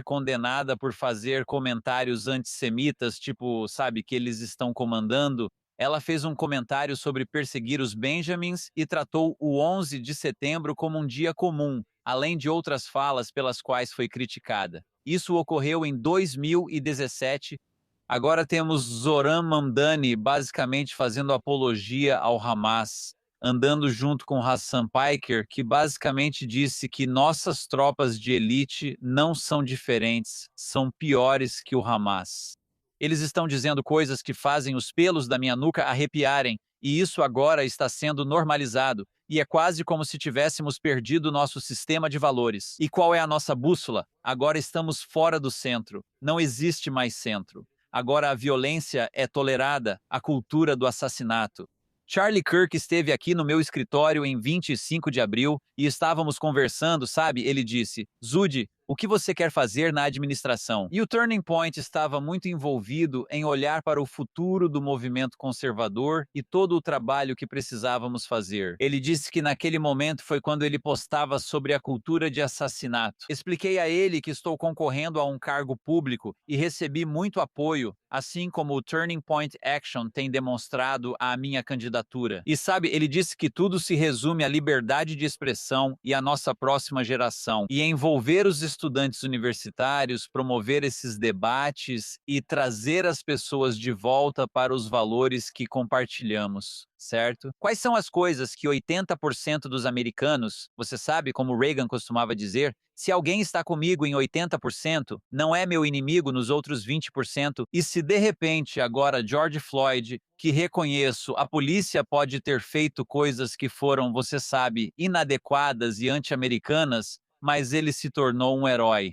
condenada por fazer comentários antissemitas, tipo, sabe, que eles estão comandando. Ela fez um comentário sobre perseguir os Benjamins e tratou o 11 de setembro como um dia comum, além de outras falas pelas quais foi criticada. Isso ocorreu em 2017. Agora temos Zoran Mamdani basicamente fazendo apologia ao Hamas, andando junto com Hassan Piker, que basicamente disse que nossas tropas de elite não são diferentes, são piores que o Hamas. Eles estão dizendo coisas que fazem os pelos da minha nuca arrepiarem, e isso agora está sendo normalizado, e é quase como se tivéssemos perdido nosso sistema de valores. E qual é a nossa bússola? Agora estamos fora do centro. Não existe mais centro. Agora a violência é tolerada, a cultura do assassinato. Charlie Kirk esteve aqui no meu escritório em 25 de abril e estávamos conversando, sabe? Ele disse: Zudi, o que você quer fazer na administração? E o Turning Point estava muito envolvido em olhar para o futuro do movimento conservador e todo o trabalho que precisávamos fazer. Ele disse que naquele momento foi quando ele postava sobre a cultura de assassinato. Expliquei a ele que estou concorrendo a um cargo público e recebi muito apoio, assim como o Turning Point Action tem demonstrado à minha candidatura. E sabe, ele disse que tudo se resume à liberdade de expressão e à nossa próxima geração, e envolver os estudantes universitários, promover esses debates e trazer as pessoas de volta para os valores que compartilhamos, certo? Quais são as coisas que 80% dos americanos, você sabe, como Reagan costumava dizer, se alguém está comigo em 80%, não é meu inimigo nos outros 20%, e se de repente agora George Floyd, que reconheço, a polícia pode ter feito coisas que foram, você sabe, inadequadas e anti-americanas, mas ele se tornou um herói.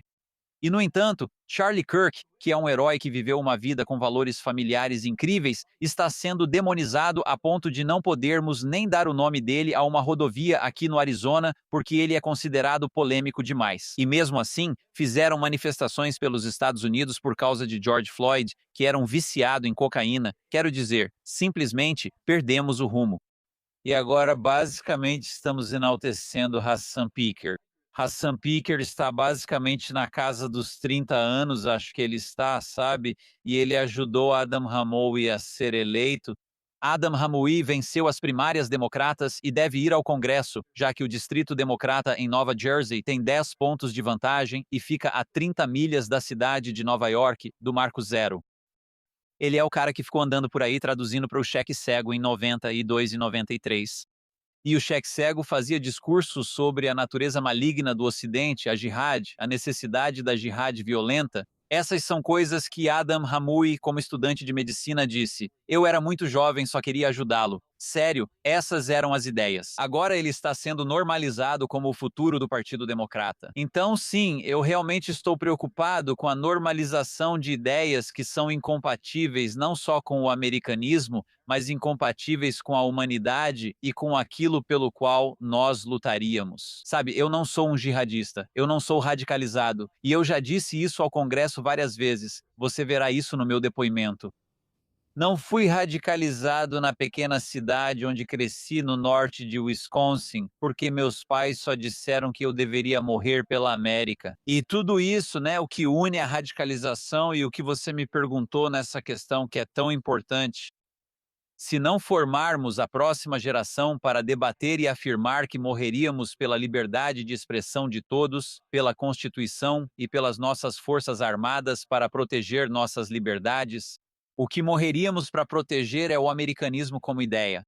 E, no entanto, Charlie Kirk, que é um herói que viveu uma vida com valores familiares incríveis, está sendo demonizado a ponto de não podermos nem dar o nome dele a uma rodovia aqui no Arizona, porque ele é considerado polêmico demais. E mesmo assim, fizeram manifestações pelos Estados Unidos por causa de George Floyd, que era um viciado em cocaína. Quero dizer, simplesmente perdemos o rumo. E agora, basicamente, estamos enaltecendo Hassan Piker. Hassan Piker está basicamente na casa dos 30 anos, acho que ele está, sabe? E ele ajudou Adam Ramoui a ser eleito. Adam Ramoui venceu as primárias democratas e deve ir ao Congresso, já que o Distrito Democrata em Nova Jersey tem 10 pontos de vantagem e fica a 30 milhas da cidade de Nova York, do Marco Zero. Ele é o cara que ficou andando por aí traduzindo para o cheque cego em 92 e 93. E o cheque cego fazia discursos sobre a natureza maligna do Ocidente, a jihad, a necessidade da jihad violenta. Essas são coisas que Adam Ramoui, como estudante de medicina, disse. Eu era muito jovem, só queria ajudá-lo. Sério, essas eram as ideias. Agora ele está sendo normalizado como o futuro do Partido Democrata. Então, sim, eu realmente estou preocupado com a normalização de ideias que são incompatíveis não só com o americanismo, mas incompatíveis com a humanidade e com aquilo pelo qual nós lutaríamos. Sabe, eu não sou um jihadista, eu não sou radicalizado, e eu já disse isso ao Congresso várias vezes. Você verá isso no meu depoimento. Não fui radicalizado na pequena cidade onde cresci no norte de Wisconsin, porque meus pais só disseram que eu deveria morrer pela América. E tudo isso, né, o que une a radicalização e o que você me perguntou nessa questão que é tão importante. Se não formarmos a próxima geração para debater e afirmar que morreríamos pela liberdade de expressão de todos, pela Constituição e pelas nossas forças armadas para proteger nossas liberdades, o que morreríamos para proteger é o americanismo como ideia.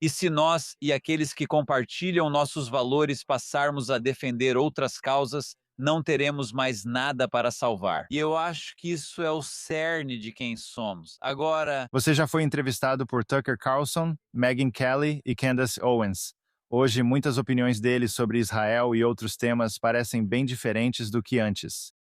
E se nós e aqueles que compartilham nossos valores passarmos a defender outras causas, não teremos mais nada para salvar. E eu acho que isso é o cerne de quem somos. Agora, Você já foi entrevistado por Tucker Carlson, Megyn Kelly e Candace Owens. Hoje, muitas opiniões deles sobre Israel e outros temas parecem bem diferentes do que antes.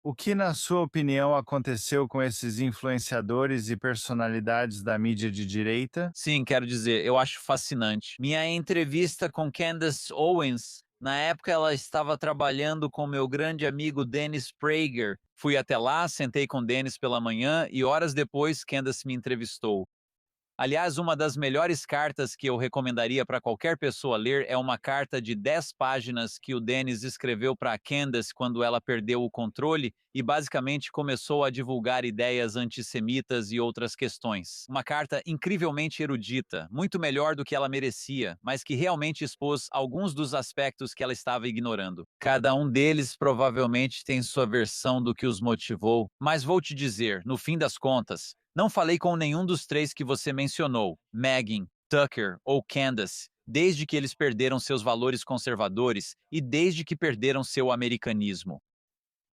O que, na sua opinião, aconteceu com esses influenciadores e personalidades da mídia de direita? sim, quero dizer, eu acho fascinante. Minha entrevista com Candace Owens, na época ela estava trabalhando com meu grande amigo Dennis Prager. Fui até lá, sentei com Dennis pela manhã e horas depois Candace me entrevistou. Aliás, uma das melhores cartas que eu recomendaria para qualquer pessoa ler é uma carta de 10 páginas que o Dennis escreveu para a Candace quando ela perdeu o controle e basicamente começou a divulgar ideias antissemitas e outras questões. Uma carta incrivelmente erudita, muito melhor do que ela merecia, mas que realmente expôs alguns dos aspectos que ela estava ignorando. Cada um deles provavelmente tem sua versão do que os motivou, mas vou te dizer, no fim das contas, não falei com nenhum dos três que você mencionou, Megyn, Tucker ou Candace, desde que eles perderam seus valores conservadores e desde que perderam seu americanismo.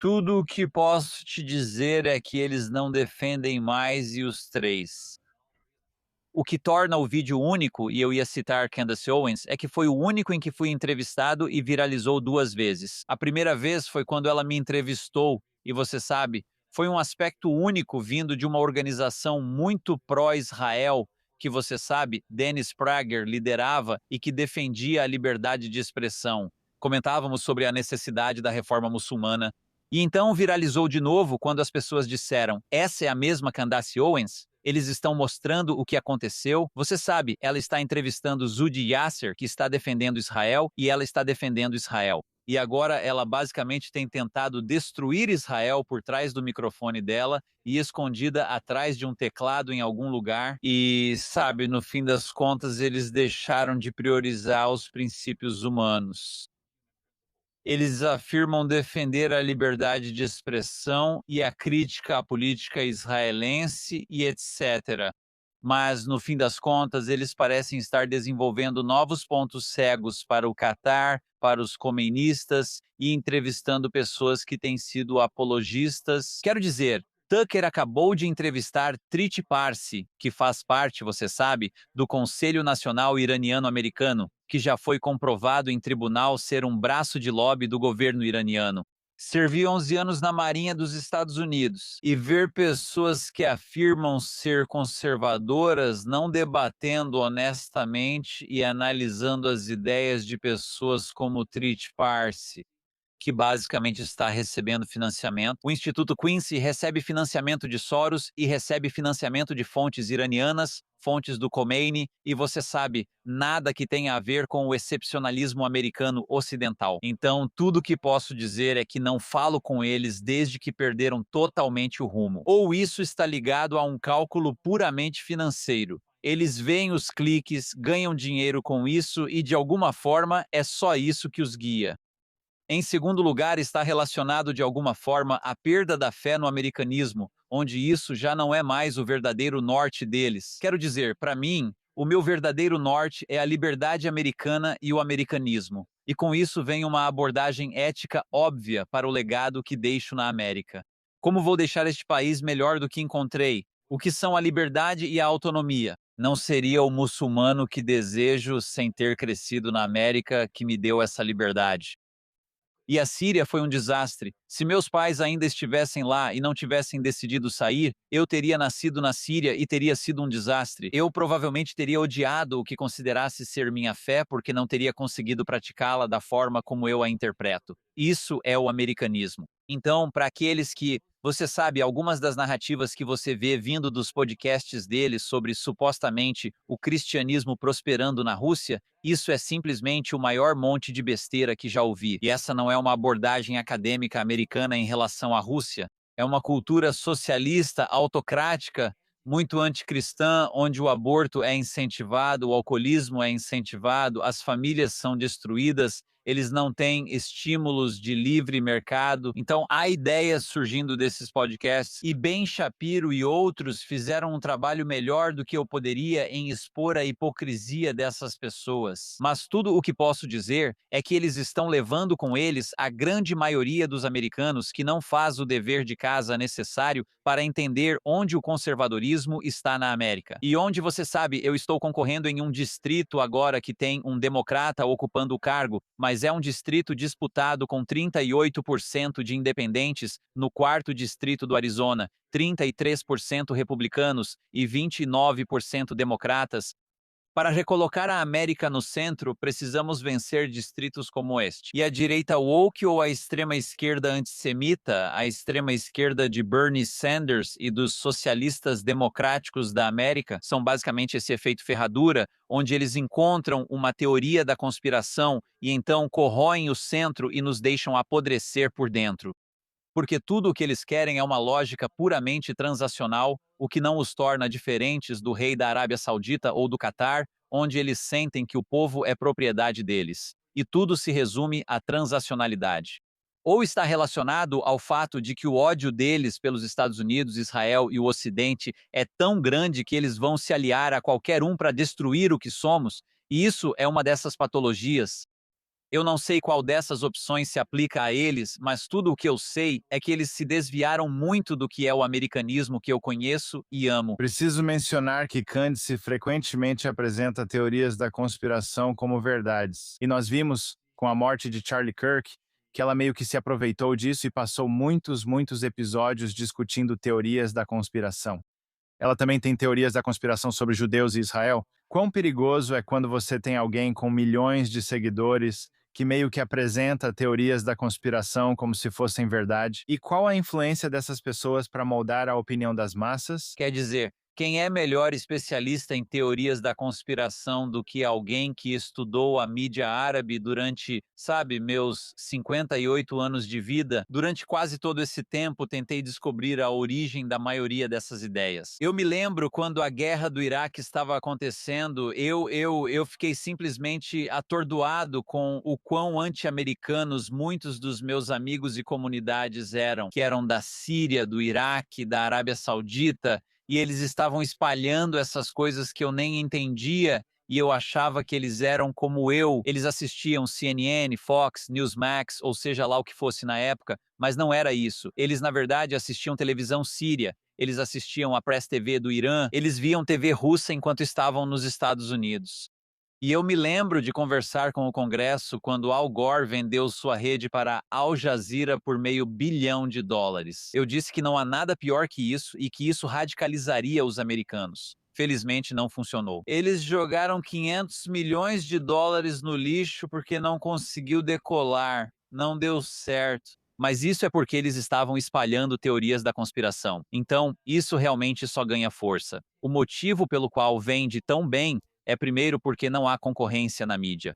Tudo o que posso te dizer é que eles não defendem mais e os três. O que torna o vídeo único, e eu ia citar Candace Owens, é que foi o único em que fui entrevistado e viralizou 2 vezes. A primeira vez foi quando ela me entrevistou, e você sabe, foi um aspecto único vindo de uma organização muito pró-Israel, que você sabe, Dennis Prager liderava e que defendia a liberdade de expressão. Comentávamos sobre a necessidade da reforma muçulmana. E então viralizou de novo quando as pessoas disseram: essa é a mesma Candace Owens? Eles estão mostrando o que aconteceu. Você sabe, ela está entrevistando Zuhdi Yasser, que está defendendo Israel, e ela está defendendo Israel. E agora ela basicamente tem tentado destruir Israel por trás do microfone dela e escondida atrás de um teclado em algum lugar. E, sabe, no fim das contas, eles deixaram de priorizar os princípios humanos. Eles afirmam defender a liberdade de expressão e a crítica à política israelense e etc. Mas, no fim das contas, eles parecem estar desenvolvendo novos pontos cegos para o Catar, para os comunistas e entrevistando pessoas que têm sido apologistas. Quero dizer, Tucker acabou de entrevistar Triti Parsi, que faz parte, você sabe, do Conselho Nacional Iraniano-Americano, que já foi comprovado em tribunal ser um braço de lobby do governo iraniano. Servi 11 anos na Marinha dos Estados Unidos e ver pessoas que afirmam ser conservadoras não debatendo honestamente e analisando as ideias de pessoas como Triti Parsi, que basicamente está recebendo financiamento. O Instituto Quincy recebe financiamento de Soros e recebe financiamento de fontes iranianas, fontes do Khomeini, e você sabe, nada que tenha a ver com o excepcionalismo americano ocidental. Então, tudo que posso dizer é que não falo com eles desde que perderam totalmente o rumo. Ou isso está ligado a um cálculo puramente financeiro. Eles veem os cliques, ganham dinheiro com isso e, de alguma forma, é só isso que os guia. Em segundo lugar, está relacionado de alguma forma à perda da fé no americanismo, onde isso já não é mais o verdadeiro norte deles. Quero dizer, para mim, o meu verdadeiro norte é a liberdade americana e o americanismo. E com isso vem uma abordagem ética óbvia para o legado que deixo na América. Como vou deixar este país melhor do que encontrei? O que são a liberdade e a autonomia? Não seria o muçulmano que desejo sem ter crescido na América que me deu essa liberdade. E a Síria foi um desastre. Se meus pais ainda estivessem lá e não tivessem decidido sair, eu teria nascido na Síria e teria sido um desastre. Eu provavelmente teria odiado o que considerasse ser minha fé porque não teria conseguido praticá-la da forma como eu a interpreto. Isso é o americanismo. Então, para aqueles que, você sabe, algumas das narrativas que você vê vindo dos podcasts deles sobre supostamente o cristianismo prosperando na Rússia, isso é simplesmente o maior monte de besteira que já ouvi. E essa não é uma abordagem acadêmica americana em relação à Rússia. É uma cultura socialista, autocrática, muito anticristã, onde o aborto é incentivado, o alcoolismo é incentivado, as famílias são destruídas eles não têm estímulos de livre mercado. Então, há ideias surgindo desses podcasts e Ben Shapiro e outros fizeram um trabalho melhor do que eu poderia em expor a hipocrisia dessas pessoas. Mas tudo o que posso dizer é que eles estão levando com eles a grande maioria dos americanos que não faz o dever de casa necessário para entender onde o conservadorismo está na América. E onde, você sabe, eu estou concorrendo em um distrito agora que tem um democrata ocupando o cargo, mas é um distrito disputado com 38% de independentes no quarto distrito do Arizona, 33% republicanos e 29% democratas. Para recolocar a América no centro, precisamos vencer distritos como este. E a direita woke ou a extrema esquerda antissemita, a extrema esquerda de Bernie Sanders e dos socialistas democráticos da América, são basicamente esse efeito ferradura, onde eles encontram uma teoria da conspiração e então corroem o centro e nos deixam apodrecer por dentro. Porque tudo o que eles querem é uma lógica puramente transacional, o que não os torna diferentes do rei da Arábia Saudita ou do Catar, onde eles sentem que o povo é propriedade deles. E tudo se resume à transacionalidade. Ou está relacionado ao fato de que o ódio deles pelos Estados Unidos, Israel e o Ocidente é tão grande que eles vão se aliar a qualquer um para destruir o que somos, e isso é uma dessas patologias. Eu não sei qual dessas opções se aplica a eles, mas tudo o que eu sei é que eles se desviaram muito do que é o americanismo que eu conheço e amo. Preciso mencionar que Candice frequentemente apresenta teorias da conspiração como verdades. E nós vimos, com a morte de Charlie Kirk, que ela meio que se aproveitou disso e passou muitos episódios discutindo teorias da conspiração. Ela também tem teorias da conspiração sobre judeus e Israel. Quão perigoso é quando você tem alguém com milhões de seguidores que meio que apresenta teorias da conspiração como se fossem verdade? E qual a influência dessas pessoas para moldar a opinião das massas? Quer dizer, quem é melhor especialista em teorias da conspiração do que alguém que estudou a mídia árabe durante, sabe, meus 58 anos de vida? Durante quase todo esse tempo, tentei descobrir a origem da maioria dessas ideias. Eu me lembro quando a guerra do Iraque estava acontecendo, eu fiquei simplesmente atordoado com o quão anti-americanos muitos dos meus amigos e comunidades eram, que eram da Síria, do Iraque, da Arábia Saudita, e eles estavam espalhando essas coisas que eu nem entendia e eu achava que eles eram como eu. Eles assistiam CNN, Fox, Newsmax, ou seja lá o que fosse na época, mas não era isso. Eles, na verdade, assistiam televisão síria, eles assistiam a Press TV do Irã, eles viam TV russa enquanto estavam nos Estados Unidos. E eu me lembro de conversar com o Congresso quando Al Gore vendeu sua rede para Al Jazeera por $500 bilhão. Eu disse que não há nada pior que isso e que isso radicalizaria os americanos. Felizmente não funcionou. Eles jogaram $500 milhões no lixo porque não conseguiu decolar. Não deu certo. Mas isso é porque eles estavam espalhando teorias da conspiração. Então, isso realmente só ganha força. O motivo pelo qual vende tão bem é primeiro porque não há concorrência na mídia.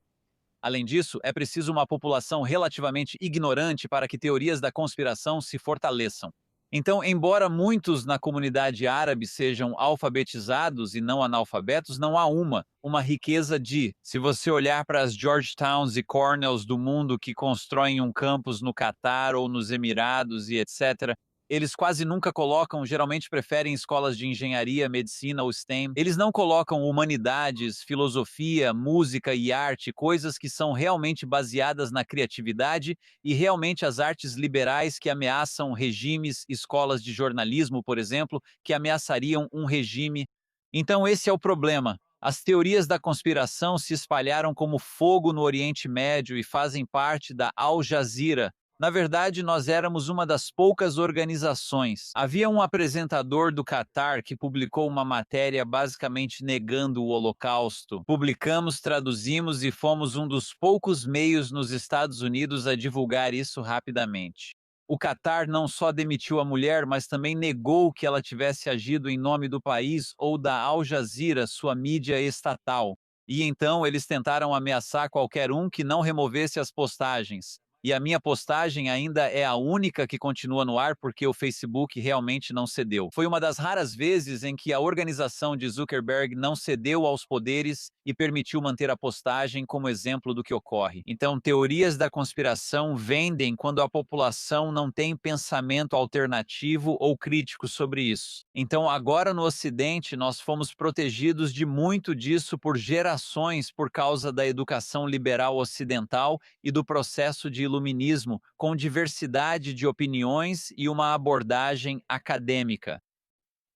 Além disso, é preciso uma população relativamente ignorante para que teorias da conspiração se fortaleçam. Então, embora muitos na comunidade árabe sejam alfabetizados e não analfabetos, não há uma riqueza de, se você olhar para as Georgetowns e Cornells do mundo que constroem um campus no Catar ou nos Emirados e etc., eles quase nunca colocam, geralmente preferem escolas de engenharia, medicina ou STEM. Eles não colocam humanidades, filosofia, música e arte, coisas que são realmente baseadas na criatividade e realmente as artes liberais que ameaçam regimes, escolas de jornalismo, por exemplo, que ameaçariam um regime. Então esse é o problema. As teorias da conspiração se espalharam como fogo no Oriente Médio e fazem parte da Al Jazeera. Na verdade, nós éramos uma das poucas organizações. Havia um apresentador do Catar que publicou uma matéria basicamente negando o Holocausto. Publicamos, traduzimos e fomos um dos poucos meios nos Estados Unidos a divulgar isso rapidamente. O Catar não só demitiu a mulher, mas também negou que ela tivesse agido em nome do país ou da Al Jazeera, sua mídia estatal. E então eles tentaram ameaçar qualquer um que não removesse as postagens. E a minha postagem ainda é a única que continua no ar porque o Facebook realmente não cedeu. Foi uma das raras vezes em que a organização de Zuckerberg não cedeu aos poderes e permitiu manter a postagem como exemplo do que ocorre. Então, teorias da conspiração vendem quando a população não tem pensamento alternativo ou crítico sobre isso. Então, agora no Ocidente, nós fomos protegidos de muito disso por gerações por causa da educação liberal ocidental e do processo de iluminismo, com diversidade de opiniões e uma abordagem acadêmica.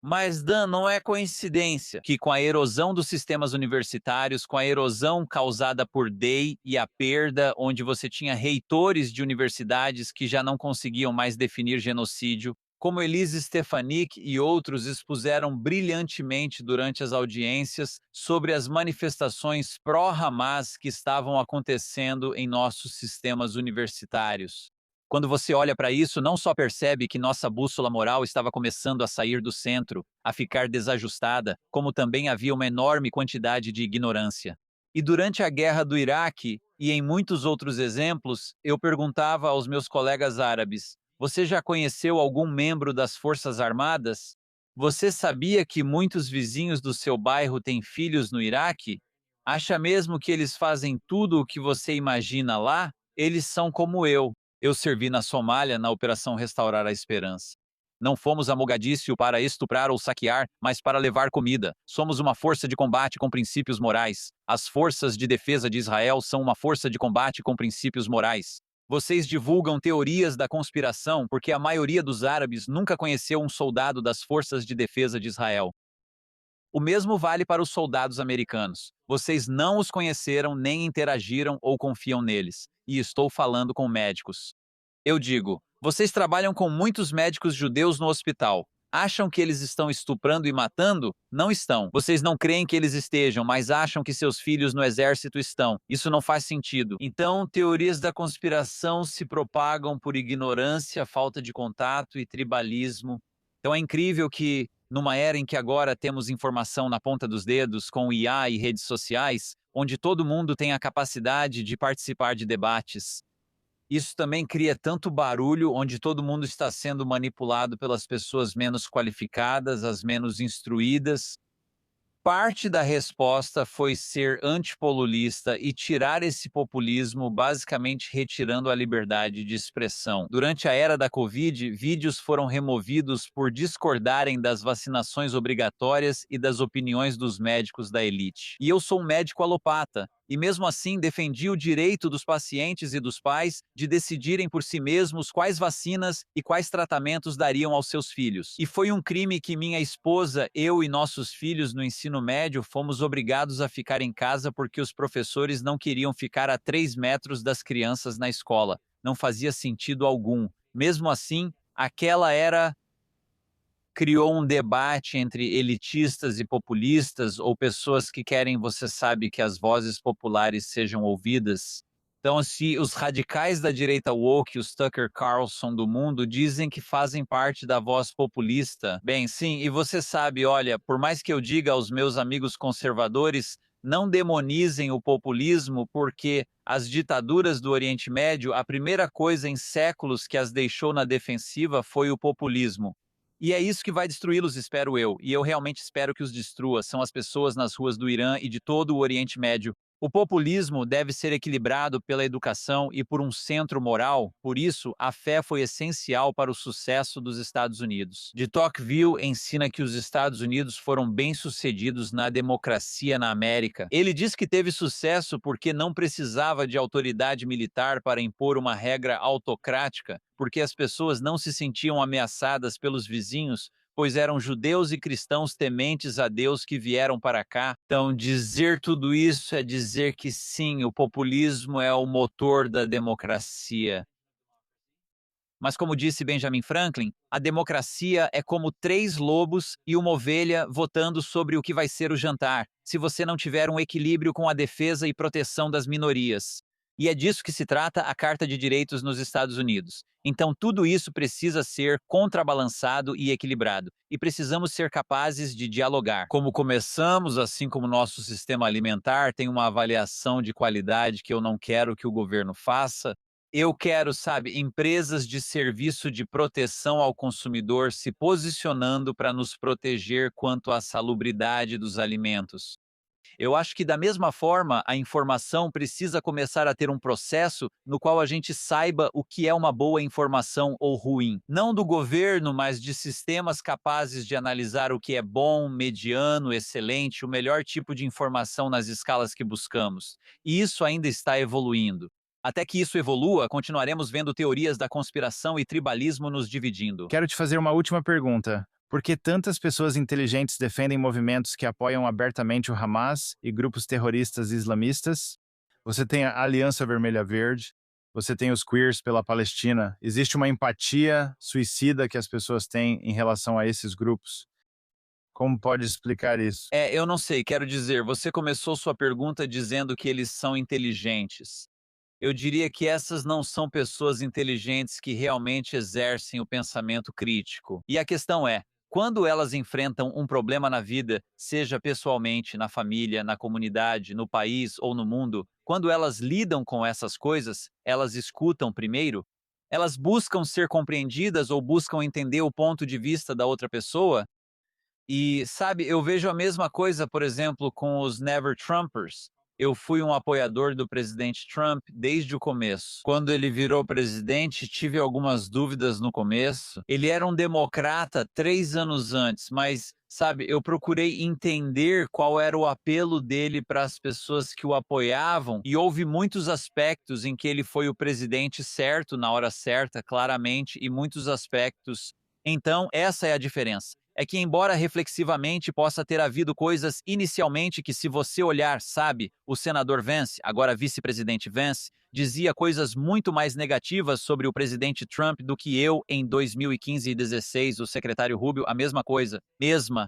Mas, Dan, não é coincidência que, com a erosão dos sistemas universitários, com a erosão causada por Day e a perda, onde você tinha reitores de universidades que já não conseguiam mais definir genocídio, como Elise Stefanik e outros expuseram brilhantemente durante as audiências sobre as manifestações pró-Hamas que estavam acontecendo em nossos sistemas universitários. Quando você olha para isso, não só percebe que nossa bússola moral estava começando a sair do centro, a ficar desajustada, como também havia uma enorme quantidade de ignorância. E durante a guerra do Iraque, e em muitos outros exemplos, eu perguntava aos meus colegas árabes: você já conheceu algum membro das Forças Armadas? Você sabia que muitos vizinhos do seu bairro têm filhos no Iraque? Acha mesmo que eles fazem tudo o que você imagina lá? Eles são como eu. Eu servi na Somália na Operação Restaurar a Esperança. Não fomos a Mogadíscio para estuprar ou saquear, mas para levar comida. Somos uma força de combate com princípios morais. As forças de defesa de Israel são uma força de combate com princípios morais. Vocês divulgam teorias da conspiração porque a maioria dos árabes nunca conheceu um soldado das forças de defesa de Israel. O mesmo vale para os soldados americanos. Vocês não os conheceram, nem interagiram ou confiam neles. E estou falando com médicos. Eu digo, vocês trabalham com muitos médicos judeus no hospital. Acham que eles estão estuprando e matando? Não estão. Vocês não creem que eles estejam, mas acham que seus filhos no exército estão. Isso não faz sentido. Então, teorias da conspiração se propagam por ignorância, falta de contato e tribalismo. Então é incrível que, numa era em que agora temos informação na ponta dos dedos, com IA e redes sociais, onde todo mundo tem a capacidade de participar de debates, isso também cria tanto barulho, onde todo mundo está sendo manipulado pelas pessoas menos qualificadas, as menos instruídas. Parte da resposta foi ser antipopulista e tirar esse populismo, basicamente retirando a liberdade de expressão. Durante a era da Covid, vídeos foram removidos por discordarem das vacinações obrigatórias e das opiniões dos médicos da elite. E eu sou um médico alopata, e mesmo assim defendi o direito dos pacientes e dos pais de decidirem por si mesmos quais vacinas e quais tratamentos dariam aos seus filhos. E foi um crime que minha esposa, eu e nossos filhos no ensino médio fomos obrigados a ficar em casa porque os professores não queriam ficar a 3 metros das crianças na escola. Não fazia sentido algum. Mesmo assim, aquela era criou um debate entre elitistas e populistas ou pessoas que querem, você sabe, que as vozes populares sejam ouvidas. Então, se os radicais da direita woke, os Tucker Carlson do mundo, dizem que fazem parte da voz populista, bem, sim, e você sabe, olha, por mais que eu diga aos meus amigos conservadores, não demonizem o populismo, porque as ditaduras do Oriente Médio, a primeira coisa em séculos que as deixou na defensiva foi o populismo. E é isso que vai destruí-los, espero eu. E eu realmente espero que os destrua. São as pessoas nas ruas do Irã e de todo o Oriente Médio. O populismo deve ser equilibrado pela educação e por um centro moral, por isso, a fé foi essencial para o sucesso dos Estados Unidos. De Tocqueville ensina que os Estados Unidos foram bem-sucedidos na democracia na América. Ele diz que teve sucesso porque não precisava de autoridade militar para impor uma regra autocrática, porque as pessoas não se sentiam ameaçadas pelos vizinhos, pois eram judeus e cristãos tementes a Deus que vieram para cá. Então, dizer tudo isso é dizer que sim, o populismo é o motor da democracia. Mas, como disse Benjamin Franklin, a democracia é como 3 lobos e uma ovelha votando sobre o que vai ser o jantar, se você não tiver um equilíbrio com a defesa e proteção das minorias. E é disso que se trata a Carta de Direitos nos Estados Unidos. Então, tudo isso precisa ser contrabalançado e equilibrado, e precisamos ser capazes de dialogar. Como começamos, assim como nosso sistema alimentar tem uma avaliação de qualidade que eu não quero que o governo faça, Eu quero, sabe, empresas de serviço de proteção ao consumidor se posicionando para nos proteger quanto à salubridade dos alimentos. Eu acho que, da mesma forma, a informação precisa começar a ter um processo no qual a gente saiba o que é uma boa informação ou ruim. Não do governo, mas de sistemas capazes de analisar o que é bom, mediano, excelente, o melhor tipo de informação nas escalas que buscamos. E isso ainda está evoluindo. Até que isso evolua, continuaremos vendo teorias da conspiração e tribalismo nos dividindo. Quero te fazer uma última pergunta. Por que tantas pessoas inteligentes defendem movimentos que apoiam abertamente o Hamas e grupos terroristas islamistas? Você tem a Aliança Vermelha Verde, você tem os queers pela Palestina. Existe uma empatia suicida que as pessoas têm em relação a esses grupos. Como pode explicar isso? Eu não sei, quero dizer, você começou sua pergunta dizendo que eles são inteligentes. Eu diria que essas não são pessoas inteligentes que realmente exercem o pensamento crítico. E a questão é, quando elas enfrentam um problema na vida, seja pessoalmente, na família, na comunidade, no país ou no mundo, quando elas lidam com essas coisas, elas escutam primeiro? Elas buscam ser compreendidas ou buscam entender o ponto de vista da outra pessoa? E, sabe, eu vejo a mesma coisa, por exemplo, com os Never Trumpers. Eu fui um apoiador do presidente Trump desde o começo. Quando ele virou presidente, tive algumas dúvidas no começo. Ele era um democrata 3 anos antes, mas, sabe, eu procurei entender qual era o apelo dele para as pessoas que o apoiavam, e houve muitos aspectos em que ele foi o presidente certo, na hora certa, claramente, e muitos aspectos. Então, essa é a diferença. É que, embora reflexivamente possa ter havido coisas inicialmente que, se você olhar, sabe, o senador Vance, agora vice-presidente Vance, dizia coisas muito mais negativas sobre o presidente Trump do que eu em 2015 e 2016, o secretário Rubio, a mesma coisa, mesma.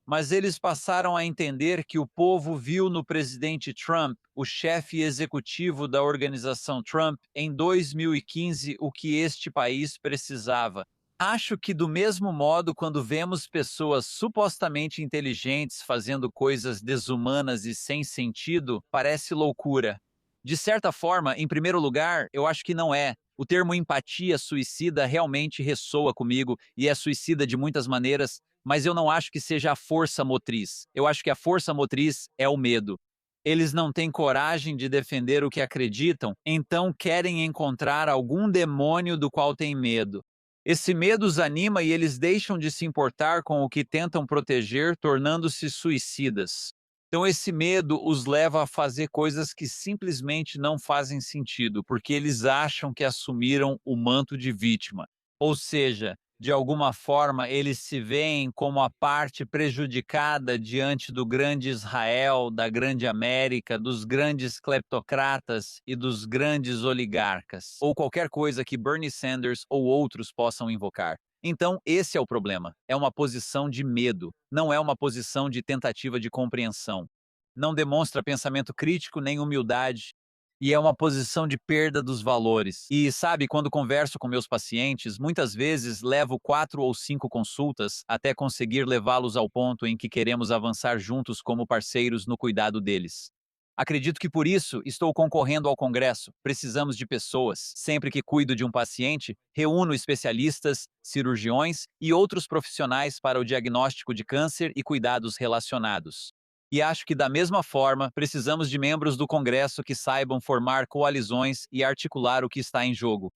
Mas eles passaram a entender que o povo viu no presidente Trump, o chefe executivo da organização Trump, em 2015 o que este país precisava. Acho que, do mesmo modo, quando vemos pessoas supostamente inteligentes fazendo coisas desumanas e sem sentido, parece loucura. De certa forma, em primeiro lugar, eu acho que não é. O termo empatia suicida realmente ressoa comigo e é suicida de muitas maneiras, mas eu não acho que seja a força motriz. Eu acho que a força motriz é o medo. Eles não têm coragem de defender o que acreditam, então querem encontrar algum demônio do qual têm medo. Esse medo os anima e eles deixam de se importar com o que tentam proteger, tornando-se suicidas. Então, esse medo os leva a fazer coisas que simplesmente não fazem sentido, porque eles acham que assumiram o manto de vítima. Ou seja, de alguma forma, eles se veem como a parte prejudicada diante do grande Israel, da grande América, dos grandes cleptocratas e dos grandes oligarcas, ou qualquer coisa que Bernie Sanders ou outros possam invocar. Então, esse é o problema. É uma posição de medo, não é uma posição de tentativa de compreensão. Não demonstra pensamento crítico nem humildade, e é uma posição de perda dos valores. E sabe, quando converso com meus pacientes, muitas vezes levo 4 ou 5 consultas até conseguir levá-los ao ponto em que queremos avançar juntos como parceiros no cuidado deles. Acredito que por isso estou concorrendo ao Congresso. Precisamos de pessoas. Sempre que cuido de um paciente, reúno especialistas, cirurgiões e outros profissionais para o diagnóstico de câncer e cuidados relacionados. E acho que, da mesma forma, precisamos de membros do Congresso que saibam formar coalizões e articular o que está em jogo.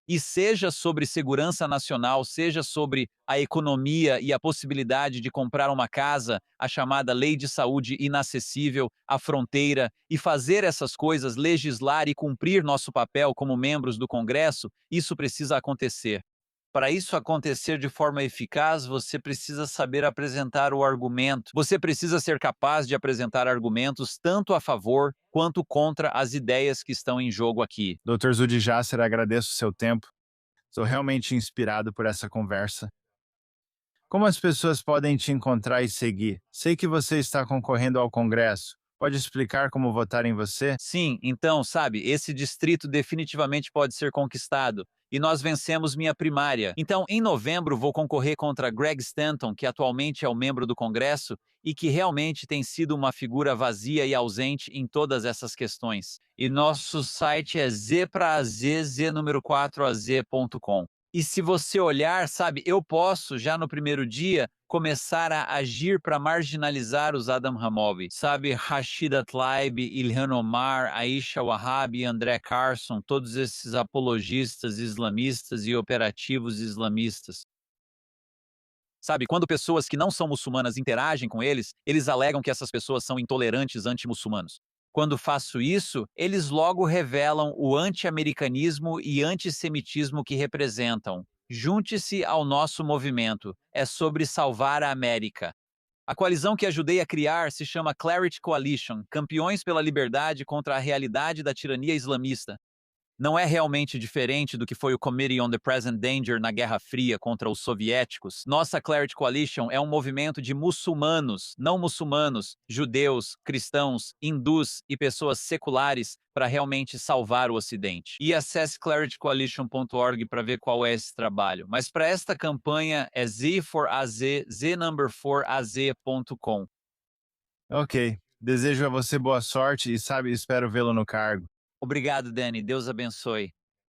E seja sobre segurança nacional, seja sobre a economia e a possibilidade de comprar uma casa, a chamada lei de saúde inacessível, a fronteira, e fazer essas coisas, legislar e cumprir nosso papel como membros do Congresso, isso precisa acontecer. Para isso acontecer de forma eficaz, você precisa saber apresentar o argumento. Você precisa ser capaz de apresentar argumentos tanto a favor quanto contra as ideias que estão em jogo aqui. Dr. Zudi Jasser, agradeço o seu tempo. Estou realmente inspirado por essa conversa. Como as pessoas podem te encontrar e seguir? Sei que você está concorrendo ao Congresso. Pode explicar como votar em você? Sim, então, sabe, esse distrito definitivamente pode ser conquistado. e nós vencemos minha primária. Então, em novembro, vou concorrer contra Greg Stanton, que atualmente é o membro do Congresso e que realmente tem sido uma figura vazia e ausente em todas essas questões. E nosso site é z para az, z número 4az.com. E se você olhar, sabe, eu posso, já no primeiro dia, começar a agir para marginalizar os Adam Hamov. Sabe, Rashida Tlaib, Ilhan Omar, Aisha Wahhabi, André Carson, todos esses apologistas islamistas e operativos islamistas. Sabe, quando pessoas que não são muçulmanas interagem com eles, eles alegam que essas pessoas são intolerantes anti-muçulmanos. Quando faço isso, eles logo revelam o anti-americanismo e antissemitismo que representam. Junte-se ao nosso movimento. É sobre salvar a América. A coalizão que ajudei a criar se chama Clarity Coalition, Campeões pela Liberdade contra a Realidade da Tirania Islamista. Não é realmente diferente do que foi o Committee on the Present Danger na Guerra Fria contra os soviéticos. Nossa Clarity Coalition é um movimento de muçulmanos, não muçulmanos, judeus, cristãos, hindus e pessoas seculares para realmente salvar o Ocidente. E acesse claritycoalition.org para ver qual é esse trabalho. Mas para esta campanha é z4az, z4az.com. Ok. Desejo a você boa sorte e, sabe, espero vê-lo no cargo. Obrigado, Dani. Deus abençoe.